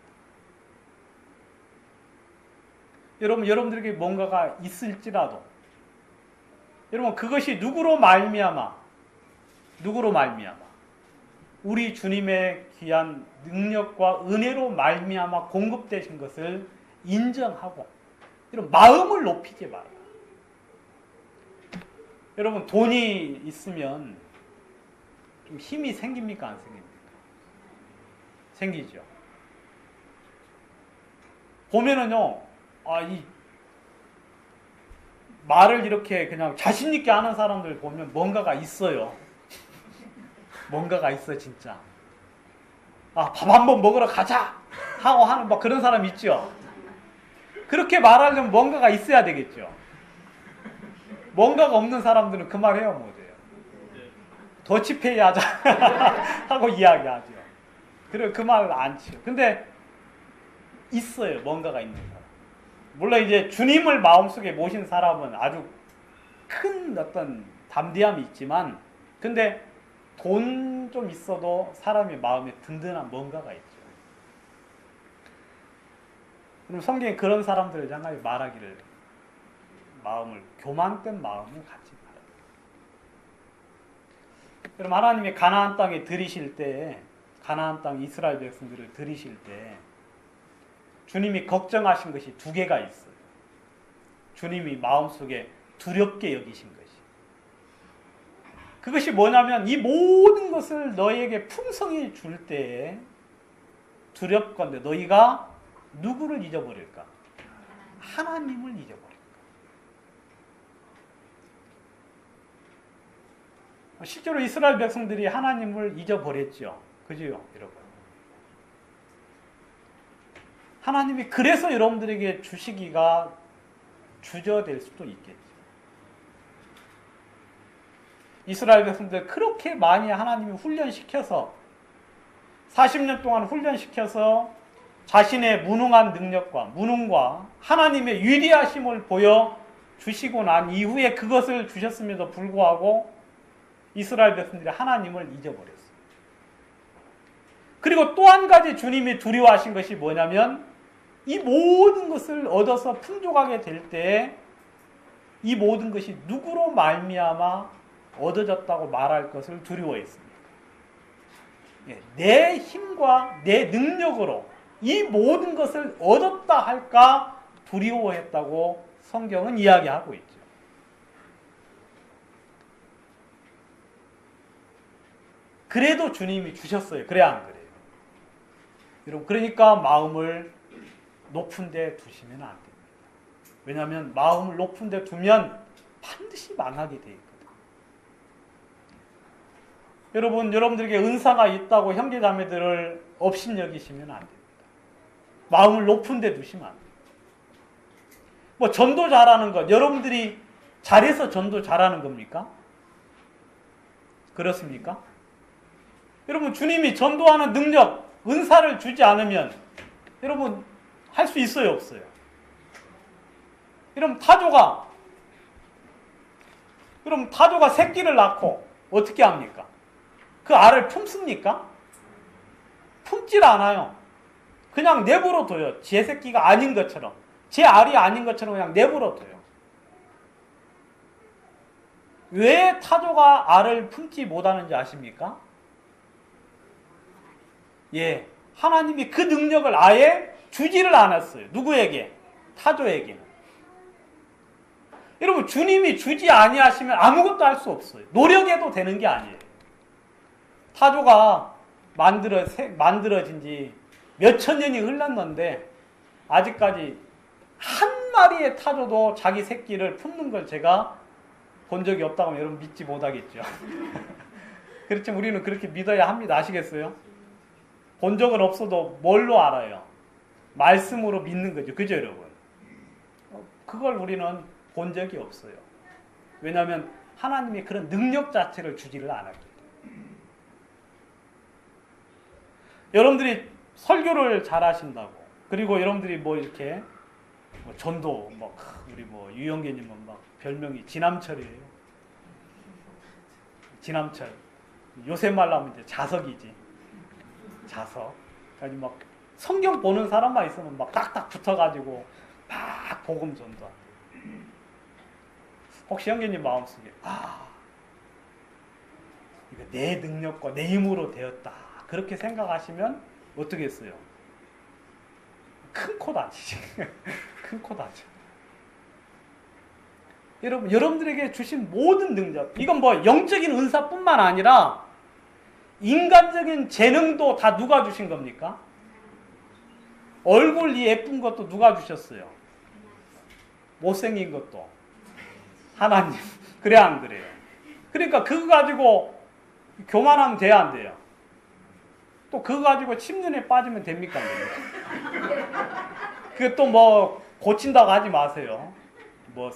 여러분들에게 뭔가가 있을지라도, 여러분, 그것이 누구로 말미암아 우리 주님의 귀한 능력과 은혜로 말미암아 공급되신 것을 인정하고, 여러분, 마음을 높이지 마라. 여러분, 돈이 있으면 좀 힘이 생깁니까? 안 생깁니까? 생기죠. 보면은요, 이 말을 이렇게 그냥 자신있게 하는 사람들 보면 뭔가가 있어요. 뭔가가 있어, 진짜. 밥 한번 먹으러 가자! 하고 하는 막 그런 사람 있죠. 그렇게 말하려면 뭔가가 있어야 되겠죠. 뭔가가 없는 사람들은 그 말 해요, 못해요. 더치페이 하자! 하고 이야기하죠. 그래, 그 말 안 치요. 근데 있어요, 뭔가가 있는 사람. 물론 이제 주님을 마음속에 모신 사람은 아주 큰 어떤 담대함이 있지만, 근데 돈 좀 있어도 사람의 마음에 든든한 뭔가가 있죠. 그럼 성경에 그런 사람들을 향하여 말하기를 교만된 마음을 갖지 말아요. 그럼 하나님이 가나안 땅에 들이실 때, 가나안 땅 이스라엘 백성들을 들이실 때 주님이 걱정하신 것이 두 개가 있어요. 주님이 마음속에 두렵게 여기신 것이. 그것이 뭐냐면 이 모든 것을 너희에게 풍성히 줄 때에 두렵건대 너희가 누구를 잊어버릴까? 하나님을 잊어버릴까? 실제로 이스라엘 백성들이 하나님을 잊어버렸죠. 그죠, 여러분? 하나님이 그래서 여러분들에게 주시기가 주저될 수도 있겠죠. 이스라엘 백성들 그렇게 많이 하나님이 훈련시켜서 40년 동안 훈련시켜서 자신의 무능한 능력과 무능과 하나님의 위대하심을 보여주시고 난 이후에 그것을 주셨음에도 불구하고 이스라엘 백성들이 하나님을 잊어버렸어요. 그리고 또 한 가지 주님이 두려워하신 것이 뭐냐면 이 모든 것을 얻어서 풍족하게 될 때에 이 모든 것이 누구로 말미암아 얻어졌다고 말할 것을 두려워했습니다. 내 힘과 내 능력으로 이 모든 것을 얻었다 할까 두려워했다고 성경은 이야기하고 있죠. 그래도 주님이 주셨어요. 그래 안 그래요? 여러분, 그러니까 마음을 높은 데 두시면 안 됩니다. 왜냐하면 마음을 높은 데 두면 반드시 망하게 돼 있거든요. 여러분들에게 은사가 있다고 형제자매들을 업신여기시면 안 됩니다. 마음을 높은 데 두시면 안 됩니다. 뭐 전도 잘하는 것, 여러분들이 잘해서 전도 잘하는 겁니까? 그렇습니까? 여러분, 주님이 전도하는 능력, 은사를 주지 않으면 여러분 할 수 있어요, 없어요? 여러분 타조가 새끼를 낳고 어떻게 합니까? 그 알을 품습니까? 품질 않아요. 그냥 내버려 둬요. 제 새끼가 아닌 것처럼, 제 알이 아닌 것처럼 그냥 내버려 둬요. 왜 타조가 알을 품지 못하는지 아십니까? 예, 하나님이 그 능력을 아예 주지를 않았어요. 누구에게? 타조에게는. 여러분, 주님이 주지 아니하시면 아무것도 할 수 없어요. 노력해도 되는 게 아니에요. 타조가 만들어진 지 몇천 년이 흘렀는데 아직까지 한 마리의 타조도 자기 새끼를 품는 걸 제가 본 적이 없다고 하면 여러분 믿지 못하겠죠. 그렇지만 우리는 그렇게 믿어야 합니다. 아시겠어요? 본 적은 없어도 뭘로 알아요? 말씀으로 믿는 거죠. 그죠, 여러분? 그걸 우리는 본 적이 없어요. 왜냐하면 하나님이 그런 능력 자체를 주지를 않았기 때문에. 여러분들이 설교를 잘 하신다고, 그리고 여러분들이 뭐 이렇게 전도, 우리 유영계님은 막 별명이 지남철이에요. 지남철. 요새 말로 하면 이제 자석이지. 자석. 그러니까 막 성경 보는 사람만 있으면 막 딱딱 붙어가지고 막 복음 전도한다. 혹시 형제님 마음속에 이거 내 능력과 내 힘으로 되었다 그렇게 생각하시면 어떻게 했어요? 큰 코 다치지. 큰 코 다쳐. 여러분들에게 주신 모든 능력, 이건 뭐 영적인 은사뿐만 아니라 인간적인 재능도 다 누가 주신 겁니까? 얼굴 이 예쁜 것도 누가 주셨어요? 못생긴 것도 하나님. 그래 안 그래요? 그러니까 그거 가지고 교만하면 돼야 안 돼요? 또 그거 가지고 침륜에 빠지면 됩니까? 그게 또 뭐 고친다고 하지 마세요. 뭐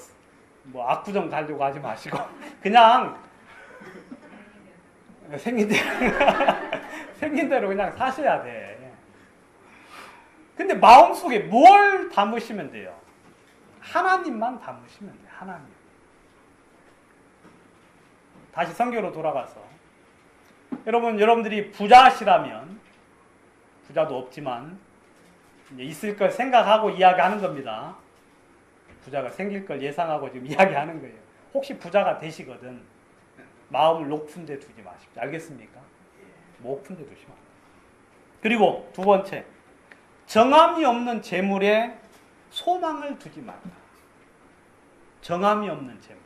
압구정 가려고 하지 마시고 그냥 생긴 대로 그냥 사셔야 돼. 근데 마음속에 뭘 담으시면 돼요? 하나님만 담으시면 돼요. 하나님. 다시 성경으로 돌아가서 여러분들이 부자시라면, 부자도 없지만 이제 있을 걸 생각하고 이야기하는 겁니다. 부자가 생길 걸 예상하고 지금 이야기하는 거예요. 혹시 부자가 되시거든 마음을 높은 데 두지 마십시오. 알겠습니까? 높은 데 두시면 안 돼요. 그리고 두 번째, 정함이 없는 재물에 소망을 두지 말라. 정함이 없는 재물.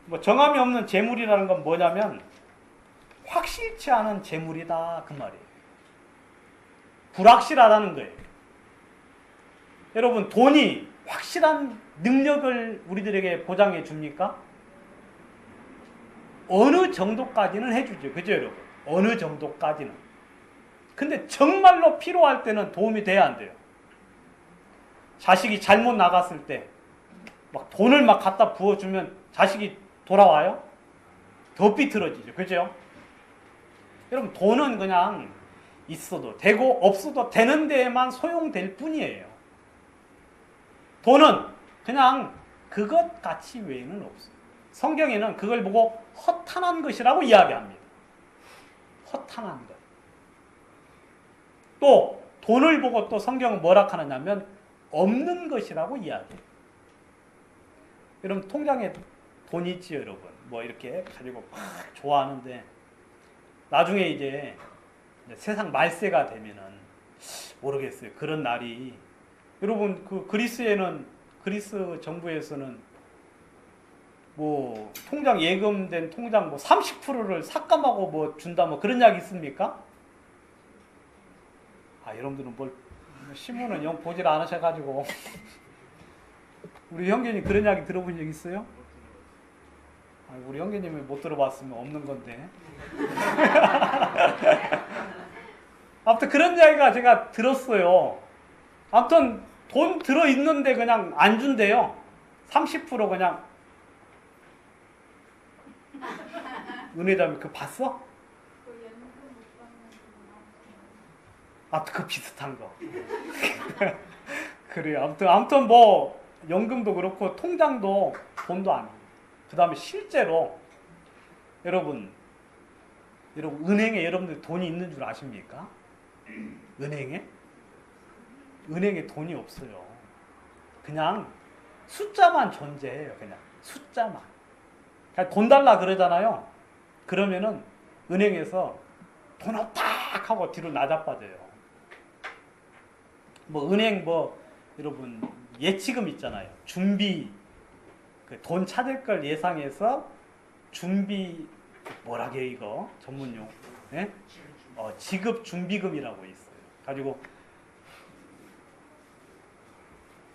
뭐 정함이 없는 재물이라는 건 뭐냐면 확실치 않은 재물이다 그 말이에요. 불확실하다는 거예요. 여러분 돈이 확실한 능력을 우리들에게 보장해 줍니까? 어느 정도까지는 해주죠. 그죠 여러분? 어느 정도까지는. 근데 정말로 필요할 때는 도움이 돼야 안 돼요. 자식이 잘못 나갔을 때 막 돈을 막 갖다 부어주면 자식이 돌아와요? 더 삐뚤어지죠. 그죠? 여러분 돈은 그냥 있어도 되고 없어도 되는 데에만 소용될 뿐이에요. 돈은 그냥 그것 가치 외에는 없어요. 성경에는 그걸 보고 허탄한 것이라고 이야기합니다. 허탄한 것. 또 돈을 보고 또 성경은 뭐라 하느냐면 없는 것이라고 이야기해요. 여러분 통장에 돈 있지 여러분. 뭐 이렇게 가지고 막 좋아하는데 나중에 이제 세상 말세가 되면은 모르겠어요. 그런 날이 여러분 그 그리스 정부에서는 뭐 통장 예금된 통장 뭐 30%를 삭감하고 뭐 준다 뭐 그런 이야기 있습니까? 아 여러분들은 뭘 신문은 영 보질 않으셔가지고 우리 형제님 그런 이야기 들어본 적 있어요? 아, 우리 형제님이 못 들어봤으면 없는 건데. 아무튼 그런 이야기가 제가 들었어요. 아무튼 돈 들어있는데 그냥 안 준대요. 30% 그냥. 은혜자매 그거 봤어? 아, 그 비슷한 거. 그래요. 아무튼 뭐 연금도 그렇고 통장도 돈도 아니에요. 그 다음에 실제로 여러분 은행에 여러분들 돈이 있는 줄 아십니까? 은행에? 은행에 돈이 없어요. 그냥 숫자만 존재해요. 그냥 숫자만. 그냥 돈 달라 그러잖아요. 그러면은 은행에서 돈 없다 하고 뒤로 나자빠져요. 뭐 은행 뭐 여러분 예치금 있잖아요. 준비 그 돈 찾을 걸 예상해서 준비 뭐라게 이거 전문용 예? 지급 준비금이라고 있어요. 가지고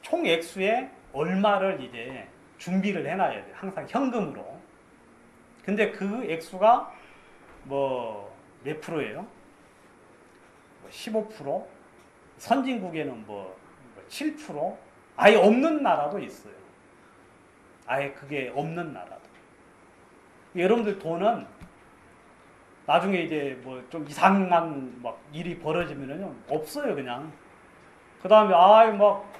총 액수의 얼마를 이제 준비를 해놔야 돼요. 항상 현금으로. 근데 그 액수가 뭐 몇 프로예요? 15%? 선진국에는 뭐 7%? 아예 없는 나라도 있어요. 아예 그게 없는 나라도. 여러분들 돈은 나중에 이제 뭐 좀 이상한 막 일이 벌어지면은요 없어요 그냥. 그 다음에 막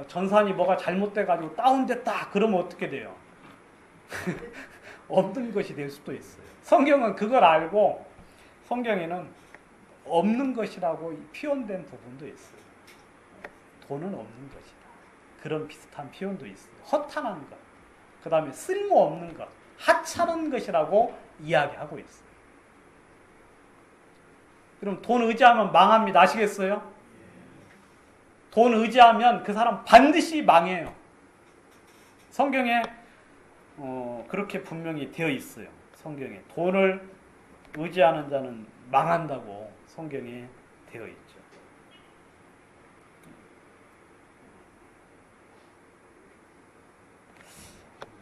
전산이 뭐가 잘못돼가지고 다운됐다 그러면 어떻게 돼요? 없는 것이 될 수도 있어요. 성경은 그걸 알고 성경에는 없는 것이라고 표현된 부분도 있어요. 돈은 없는 것이다. 그런 비슷한 표현도 있어요. 허탄한 것, 그 다음에 쓸모없는 것, 하찮은 것이라고 이야기하고 있어요. 그럼 돈 의지하면 망합니다. 아시겠어요? 돈 의지하면 그 사람 반드시 망해요. 성경에 그렇게 분명히 되어 있어요. 성경에 돈을 의지하는 자는 망한다고 성경에 되어 있죠.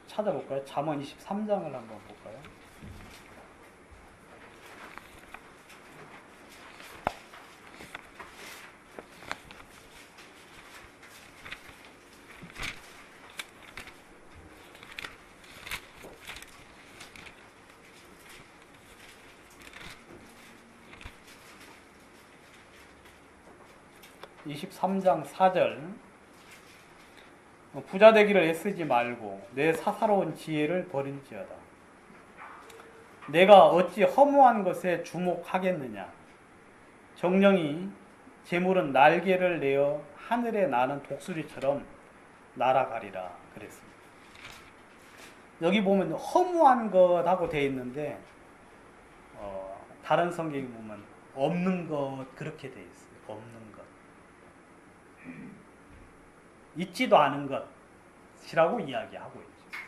찾아볼까요? 잠언 23장을 한번 볼까요? (23장 4절) 부자 되기를 애쓰지 말고 내 사사로운 지혜를 버릴지어다. 내가 어찌 허무한 것에 주목하겠느냐. 정령이 재물은 날개를 내어 하늘에 나는 독수리처럼 날아가리라 그랬습니다. 여기 보면 허무한 것하고 되어 있는데 다른 성경에 보면 없는 것 그렇게 되어 있어요. 없는 것. 있지도 않은 것이라고 이야기하고 있죠.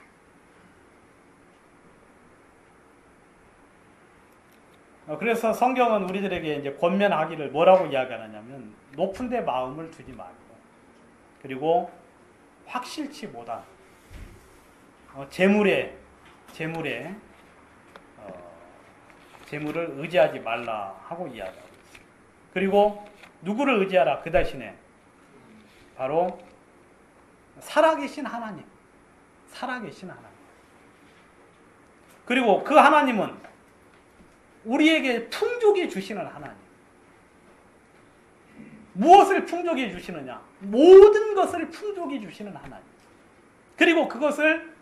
그래서 성경은 우리들에게 이제 권면하기를 뭐라고 이야기하느냐면 높은 데 마음을 두지 말고, 그리고 확실치 못한 재물을 의지하지 말라 하고 이야기하고 있어요. 그리고 누구를 의지하라? 그 대신에 바로 살아계신 하나님. 그리고 그 하나님은 우리에게 풍족히 주시는 하나님. 무엇을 풍족히 주시느냐? 모든 것을 풍족히 주시는 하나님. 그리고 그것을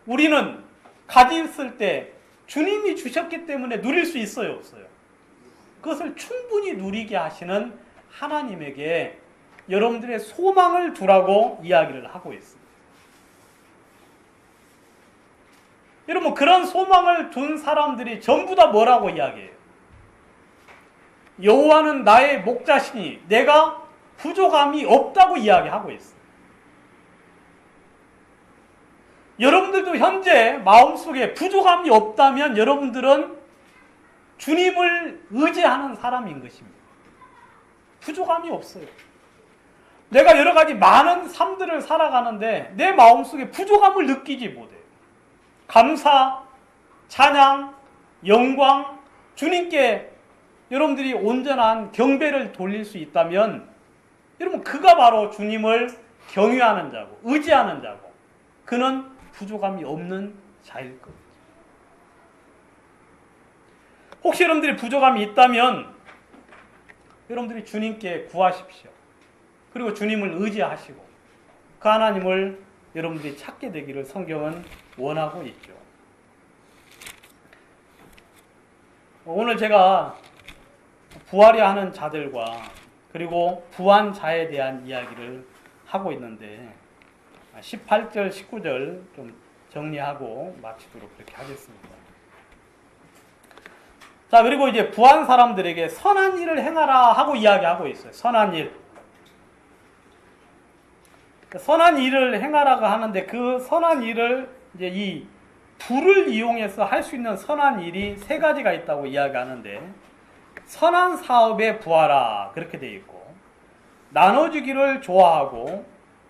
우리는 가졌을 때 주님이 주셨기 때문에 누릴 수 있어요, 없어요? 그것을 충분히 누리게 하시는 하나님에게 여러분들의 소망을 두라고 이야기를 하고 있습니다. 여러분, 그런 소망을 둔 사람들이 전부 다 뭐라고 이야기해요? 여호와는 나의 목자시니 내가 부족함이 없다고 이야기하고 있어요. 여러분들도 현재 마음속에 부족함이 없다면 여러분들은 주님을 의지하는 사람인 것입니다. 부족함이 없어요. 내가 여러 가지 많은 삶들을 살아가는데 내 마음속에 부족함을 느끼지 못해요. 감사, 찬양, 영광, 주님께 여러분들이 온전한 경배를 돌릴 수 있다면 여러분, 그가 바로 주님을 경외하는 자고 의지하는 자고 그는 부족함이 없는 자일 겁니다. 혹시 여러분들이 부족함이 있다면 여러분들이 주님께 구하십시오. 그리고 주님을 의지하시고 그 하나님을 여러분들이 찾게 되기를 성경은 원하고 있죠. 오늘 제가 부활해야 하는 자들과 그리고 부활자에 대한 이야기를 하고 있는데 18절, 19절 좀 정리하고 마치도록 그렇게 하겠습니다. 자, 그리고 이제 부한 사람들에게 선한 일을 행하라 하고 이야기하고 있어요. 선한 일. 선한 일을 행하라고 하는데 그 선한 일을 이제 이 불을 이용해서 할 수 있는 선한 일이 세 가지가 있다고 이야기하는데 선한 사업에 부하라 그렇게 되어 있고 나눠주기를 좋아하고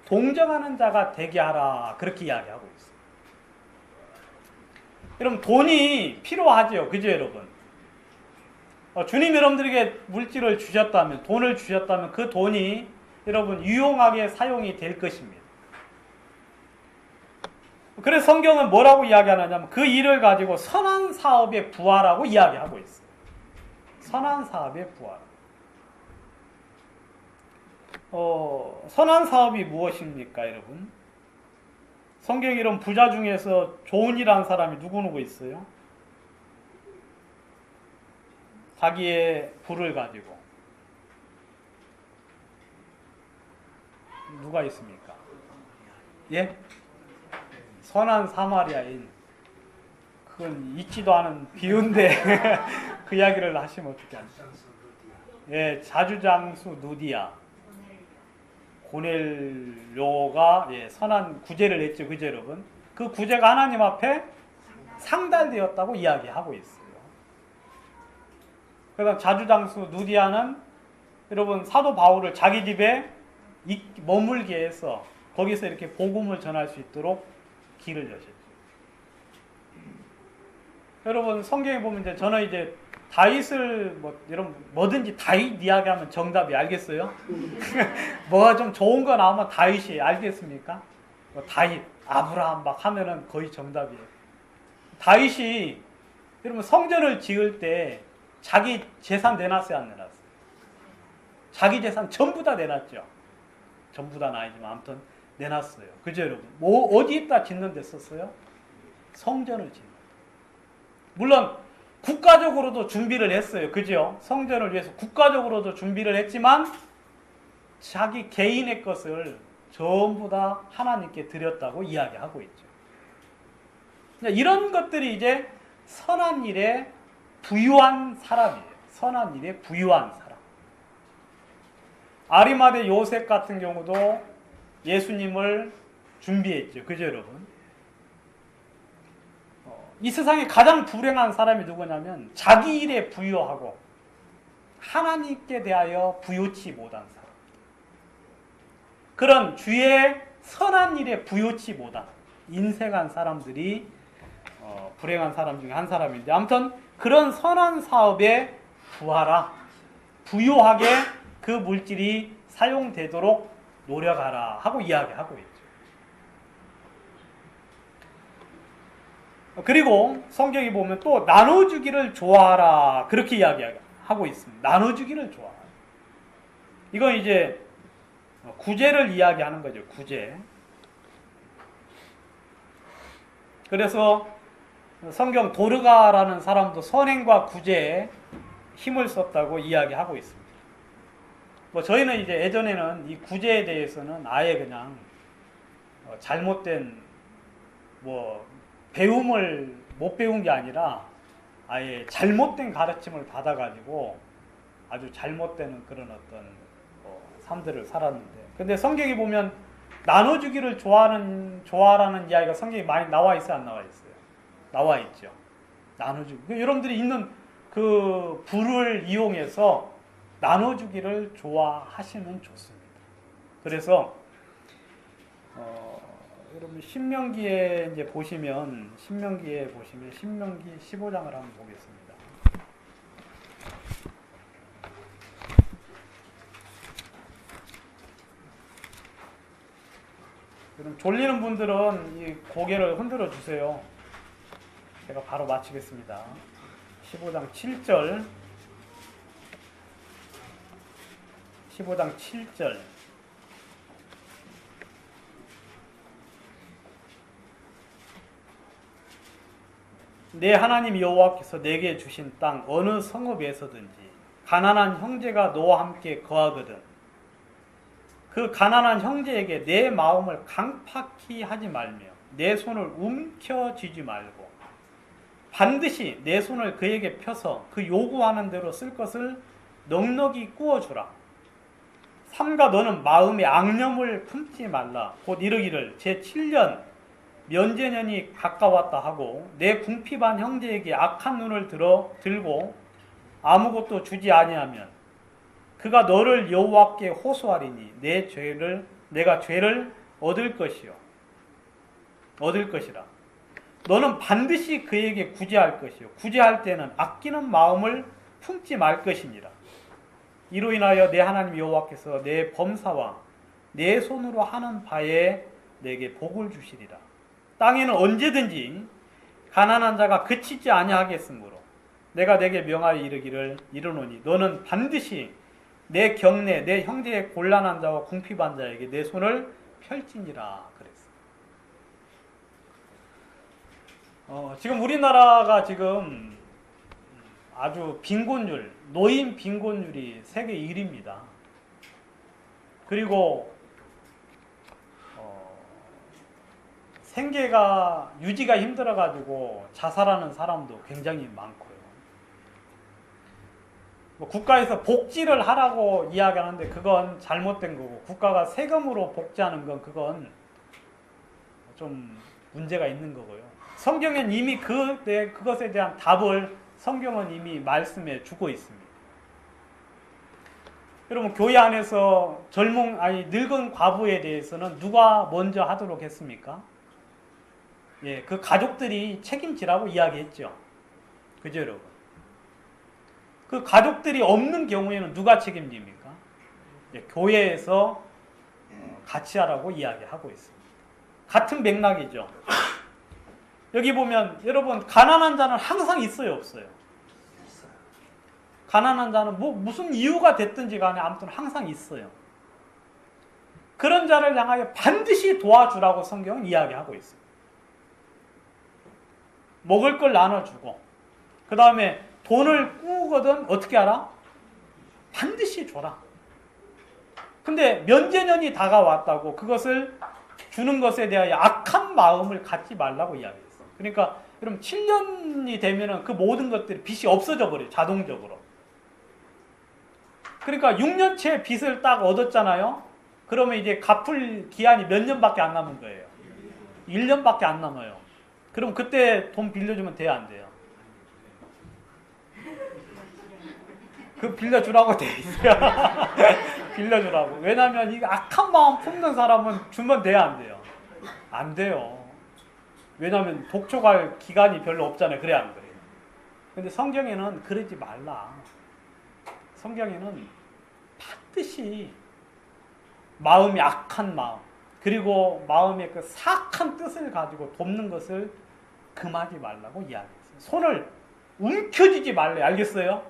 동정하는 자가 되게 하라 그렇게 이야기하고 있어요. 여러분 돈이 필요하죠. 그죠 여러분? 주님 여러분들에게 물질을 주셨다면 돈을 주셨다면 그 돈이 여러분 유용하게 사용이 될 것입니다. 그래서 성경은 뭐라고 이야기하느냐면 그 일을 가지고 선한 사업에 부하라고 이야기하고 있어요. 선한 사업에 부하라. 선한 사업이 무엇입니까 여러분? 성경에 이런 부자 중에서 좋은 일 한 사람이 누구 있어요? 자기의 부를 가지고 누가 있습니까? 예? 선한 사마리아인. 그건 있지도 않은 비유인데 그 이야기를 하시면 어떻게 하죠? 예, 자주장수 누디아 고넬료가 선한 구제를 했죠. 그죠 여러분? 그 구제가 하나님 앞에 상달되었다고 이야기하고 있어요. 그래서 자주장수 누디아는 여러분 사도 바울을 자기 집에 머물게 해서 거기서 이렇게 복음을 전할 수 있도록 길을 여셨죠. 여러분 성경에 보면 이제 저는 이제 다윗을 여러분 뭐든지 다윗 이야기하면 정답이 알겠어요? 뭐가 좀 좋은 거 나오면 다윗이 알겠습니까? 다윗, 아브라함 막 하면은 거의 정답이에요. 다윗이 여러분 성전을 지을 때 자기 재산 내놨어요, 안 내놨어요? 자기 재산 전부 다 내놨죠. 전부 다는 아니지만 아무튼 내놨어요. 그죠 여러분? 어디에다 짓는 데 썼어요? 성전을 짓는. 물론 국가적으로도 준비를 했어요. 그죠? 성전을 위해서 국가적으로도 준비를 했지만 자기 개인의 것을 전부 다 하나님께 드렸다고 이야기하고 있죠. 이런 것들이 이제 선한 일에 부유한 사람이에요. 선한 일에 부유한 사람. 아리마대 요셉 같은 경우도 예수님을 준비했죠. 그죠 여러분? 이 세상에 가장 불행한 사람이 누구냐면 자기 일에 부유하고 하나님께 대하여 부요치 못한 사람. 그런 주의 선한 일에 부요치 못한 인색한 사람들이 불행한 사람 중에 한 사람인데, 아무튼 그런 선한 사업에 부하라. 부요하게 그 물질이 사용되도록 노력하라 하고 이야기하고 있죠. 그리고 성경에 보면 또 나눠주기를 좋아하라 그렇게 이야기하고 있습니다. 나눠주기를 좋아하라. 이건 이제 구제를 이야기하는 거죠. 구제. 그래서 성경 도르가라는 사람도 선행과 구제에 힘을 썼다고 이야기하고 있습니다. 뭐 저희는 이제 예전에는 이 구제에 대해서는 아예 그냥 잘못된 뭐 배움을 못 배운 게 아니라 아예 잘못된 가르침을 받아가지고 아주 잘못되는 그런 어떤 삶들을 살았는데, 근데 성경에 보면 나눠주기를 좋아라는 이야기가 성경에 많이 나와 있어요, 안 나와 있어요? 나와 있죠. 나눠주기. 여러분들이 있는 그 부를 이용해서 나눠주기를 좋아하시면 좋습니다. 그래서 여러분 신명기에 이제 보시면 신명기 15장을 한번 보겠습니다. 그럼 졸리는 분들은 이 고개를 흔들어 주세요. 제가 바로 마치겠습니다. 15장 7절. 15장 7절. 내 하나님 여호와께서 내게 주신 땅 어느 성읍에서든지 가난한 형제가 너와 함께 거하거든 그 가난한 형제에게 내 마음을 강팍히 하지 말며 내 손을 움켜쥐지 말고 반드시 내 손을 그에게 펴서 그 요구하는 대로 쓸 것을 넉넉히 구워주라. 삼가 너는 마음에 앙념을 품지 말라. 곧 이르기를 제7년 면제년이 가까웠다 하고 내 궁핍한 형제에게 악한 눈을 들고 아무것도 주지 아니하면 그가 너를 여호와께 호소하리니 내가 죄를 얻을 것이라. 너는 반드시 그에게 구제할 것이요 구제할 때는 아끼는 마음을 품지 말 것이니라. 이로 인하여 내 하나님 여호와께서 내 범사와 내 손으로 하는 바에 내게 복을 주시리라. 땅에는 언제든지 가난한 자가 그치지 아니하겠으므로 내가 내게 명하여 이르노니 너는 반드시 내 경내 내 형제의 곤란한 자와 궁핍한 자에게 내 손을 펼지니라 그랬어요. 지금 우리나라가 지금 아주 빈곤율, 노인 빈곤율이 세계 1위입니다. 그리고 생계가 유지가 힘들어가지고 자살하는 사람도 굉장히 많고요. 국가에서 복지를 하라고 이야기하는데 그건 잘못된 거고 국가가 세금으로 복지하는 건 그건 좀 문제가 있는 거고요. 성경엔 이미 그것에 대한 답을 성경은 이미 말씀해 주고 있습니다. 여러분 교회 안에서 늙은 과부에 대해서는 누가 먼저 하도록 했습니까? 예, 그 가족들이 책임지라고 이야기했죠. 그죠, 여러분? 그 가족들이 없는 경우에는 누가 책임집니까? 예, 교회에서 같이 하라고 이야기하고 있습니다. 같은 맥락이죠. 여기 보면 여러분 가난한 자는 항상 있어요, 없어요? 가난한 자는 무슨 이유가 됐든지 간에 아무튼 항상 있어요. 그런 자를 향하여 반드시 도와주라고 성경은 이야기하고 있습니다. 먹을 걸 나눠주고 그 다음에 돈을 꾸거든 어떻게 하라? 반드시 줘라. 근데 면제년이 다가왔다고 그것을 주는 것에 대하여 악한 마음을 갖지 말라고 이야기했어요. 그러니까 여러분 7년이 되면은 그 모든 것들이 빚이 없어져 버려요. 자동적으로. 그러니까 6년째 빚을 딱 얻었잖아요. 그러면 이제 갚을 기한이 몇 년밖에 안 남은 거예요. 1년밖에 안 남아요. 그럼 그때 돈 빌려주면 돼요, 안 돼요? 그 빌려주라고 돼 있어요. 빌려주라고. 왜냐면 이 악한 마음 품는 사람은 주면 돼요, 안 돼요? 안 돼요. 왜냐면 독촉할 기간이 별로 없잖아요. 그래, 안 그래요? 근데 성경에는 그러지 말라. 성경에는 반드시 마음이 악한 마음, 그리고 마음의 그 사악한 뜻을 가지고 돕는 것을 금하지 말라고 이야기했어요. 손을 움켜쥐지 말래. 알겠어요?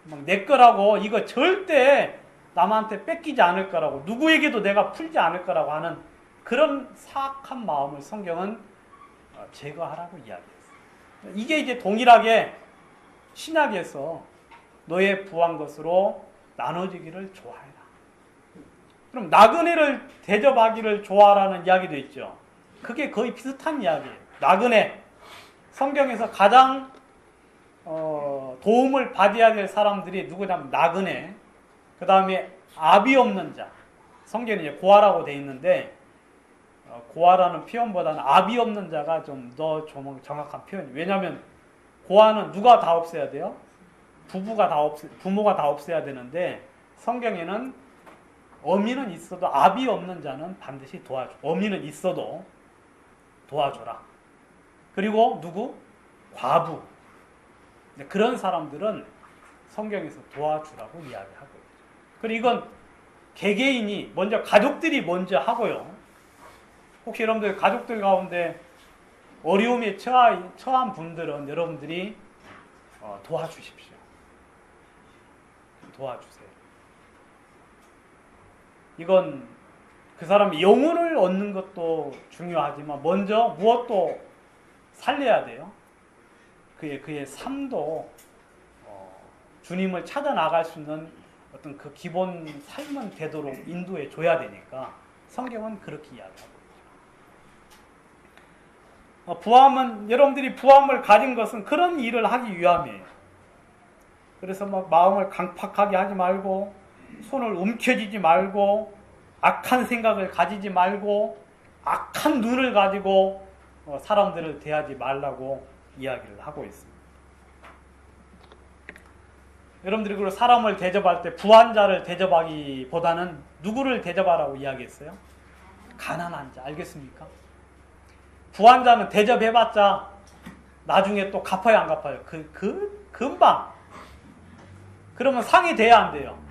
막 내 거라고 이거 절대 남한테 뺏기지 않을 거라고, 누구에게도 내가 풀지 않을 거라고 하는 그런 사악한 마음을 성경은 제거하라고 이야기했어요. 이게 이제 동일하게 신약에서 너의 부한 것으로 나눠지기를 좋아해라. 그럼 나그네를 대접하기를 좋아하라는 이야기도 있죠. 그게 거의 비슷한 이야기예요. 나그네, 성경에서 가장 도움을 받아야 될 사람들이 누구냐면 나그네, 그 다음에 아비 없는 자. 성경에 이제 고아라고 돼 있는데 고아라는 표현보다는 아비 없는 자가 좀 더 정확한 표현이에요. 왜냐하면 고아는 누가 다 없애야 돼요? 부모가 다 없애야 되는데, 성경에는 어미는 있어도 아비 없는 자는 반드시 도와줘. 어미는 있어도 도와줘라. 그리고 누구? 과부. 그런 사람들은 성경에서 도와주라고 이야기하고 있죠. 그리고 이건 개개인이 먼저, 가족들이 먼저 하고요. 혹시 여러분들 가족들 가운데 어려움에 처한 분들은 여러분들이 도와주십시오. 도와주세요. 이건 그 사람이 영혼을 얻는 것도 중요하지만 먼저 무엇도 살려야 돼요. 그의 삶도 주님을 찾아 나갈 수 있는 어떤 그 기본 삶은 되도록 인도해 줘야 되니까 성경은 그렇게 이야기하고 있죠. 부함은, 여러분들이 부함을 가진 것은 그런 일을 하기 위함이에요. 그래서 막 마음을 강팍하게 하지 말고, 손을 움켜쥐지 말고, 악한 생각을 가지지 말고, 악한 눈을 가지고 사람들을 대하지 말라고 이야기를 하고 있습니다. 여러분들이 그리고 사람을 대접할 때 부한 자를 대접하기보다는 누구를 대접하라고 이야기했어요? 가난한 자. 알겠습니까? 부한 자는 대접해봤자 나중에 또 갚아요, 안 갚아요? 금방. 그러면 상이 돼야 안 돼요?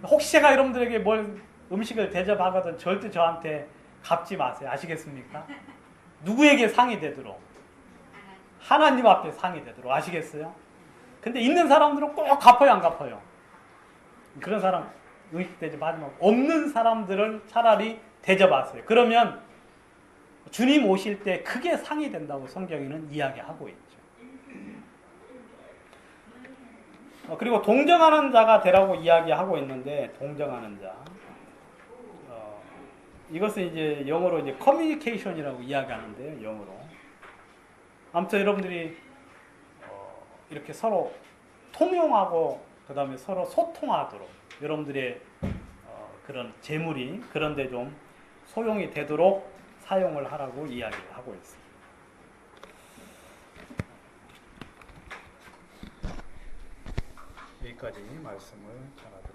혹시 제가 여러분들에게 뭘 음식을 대접하거든 절대 저한테 갚지 마세요. 아시겠습니까? 누구에게 상이 되도록? 하나님 앞에 상이 되도록. 아시겠어요? 근데 있는 사람들은 꼭 갚아요, 안 갚아요? 그런 사람 음식 대접하지 말고 없는 사람들을 차라리 대접하세요. 그러면 주님 오실 때 크게 상이 된다고 성경에는 이야기하고 있죠. 그리고 동정하는 자가 되라고 이야기하고 있는데, 동정하는 자. 이것은 이제 영어로 이제 커뮤니케이션이라고 이야기하는데요, 영어로. 아무튼 여러분들이 이렇게 서로 통용하고 그 다음에 서로 소통하도록 여러분들의 그런 재물이 그런데 좀 소용이 되도록 사용을 하라고 이야기를 하고 있습니다. 여기까지 말씀을 전하도록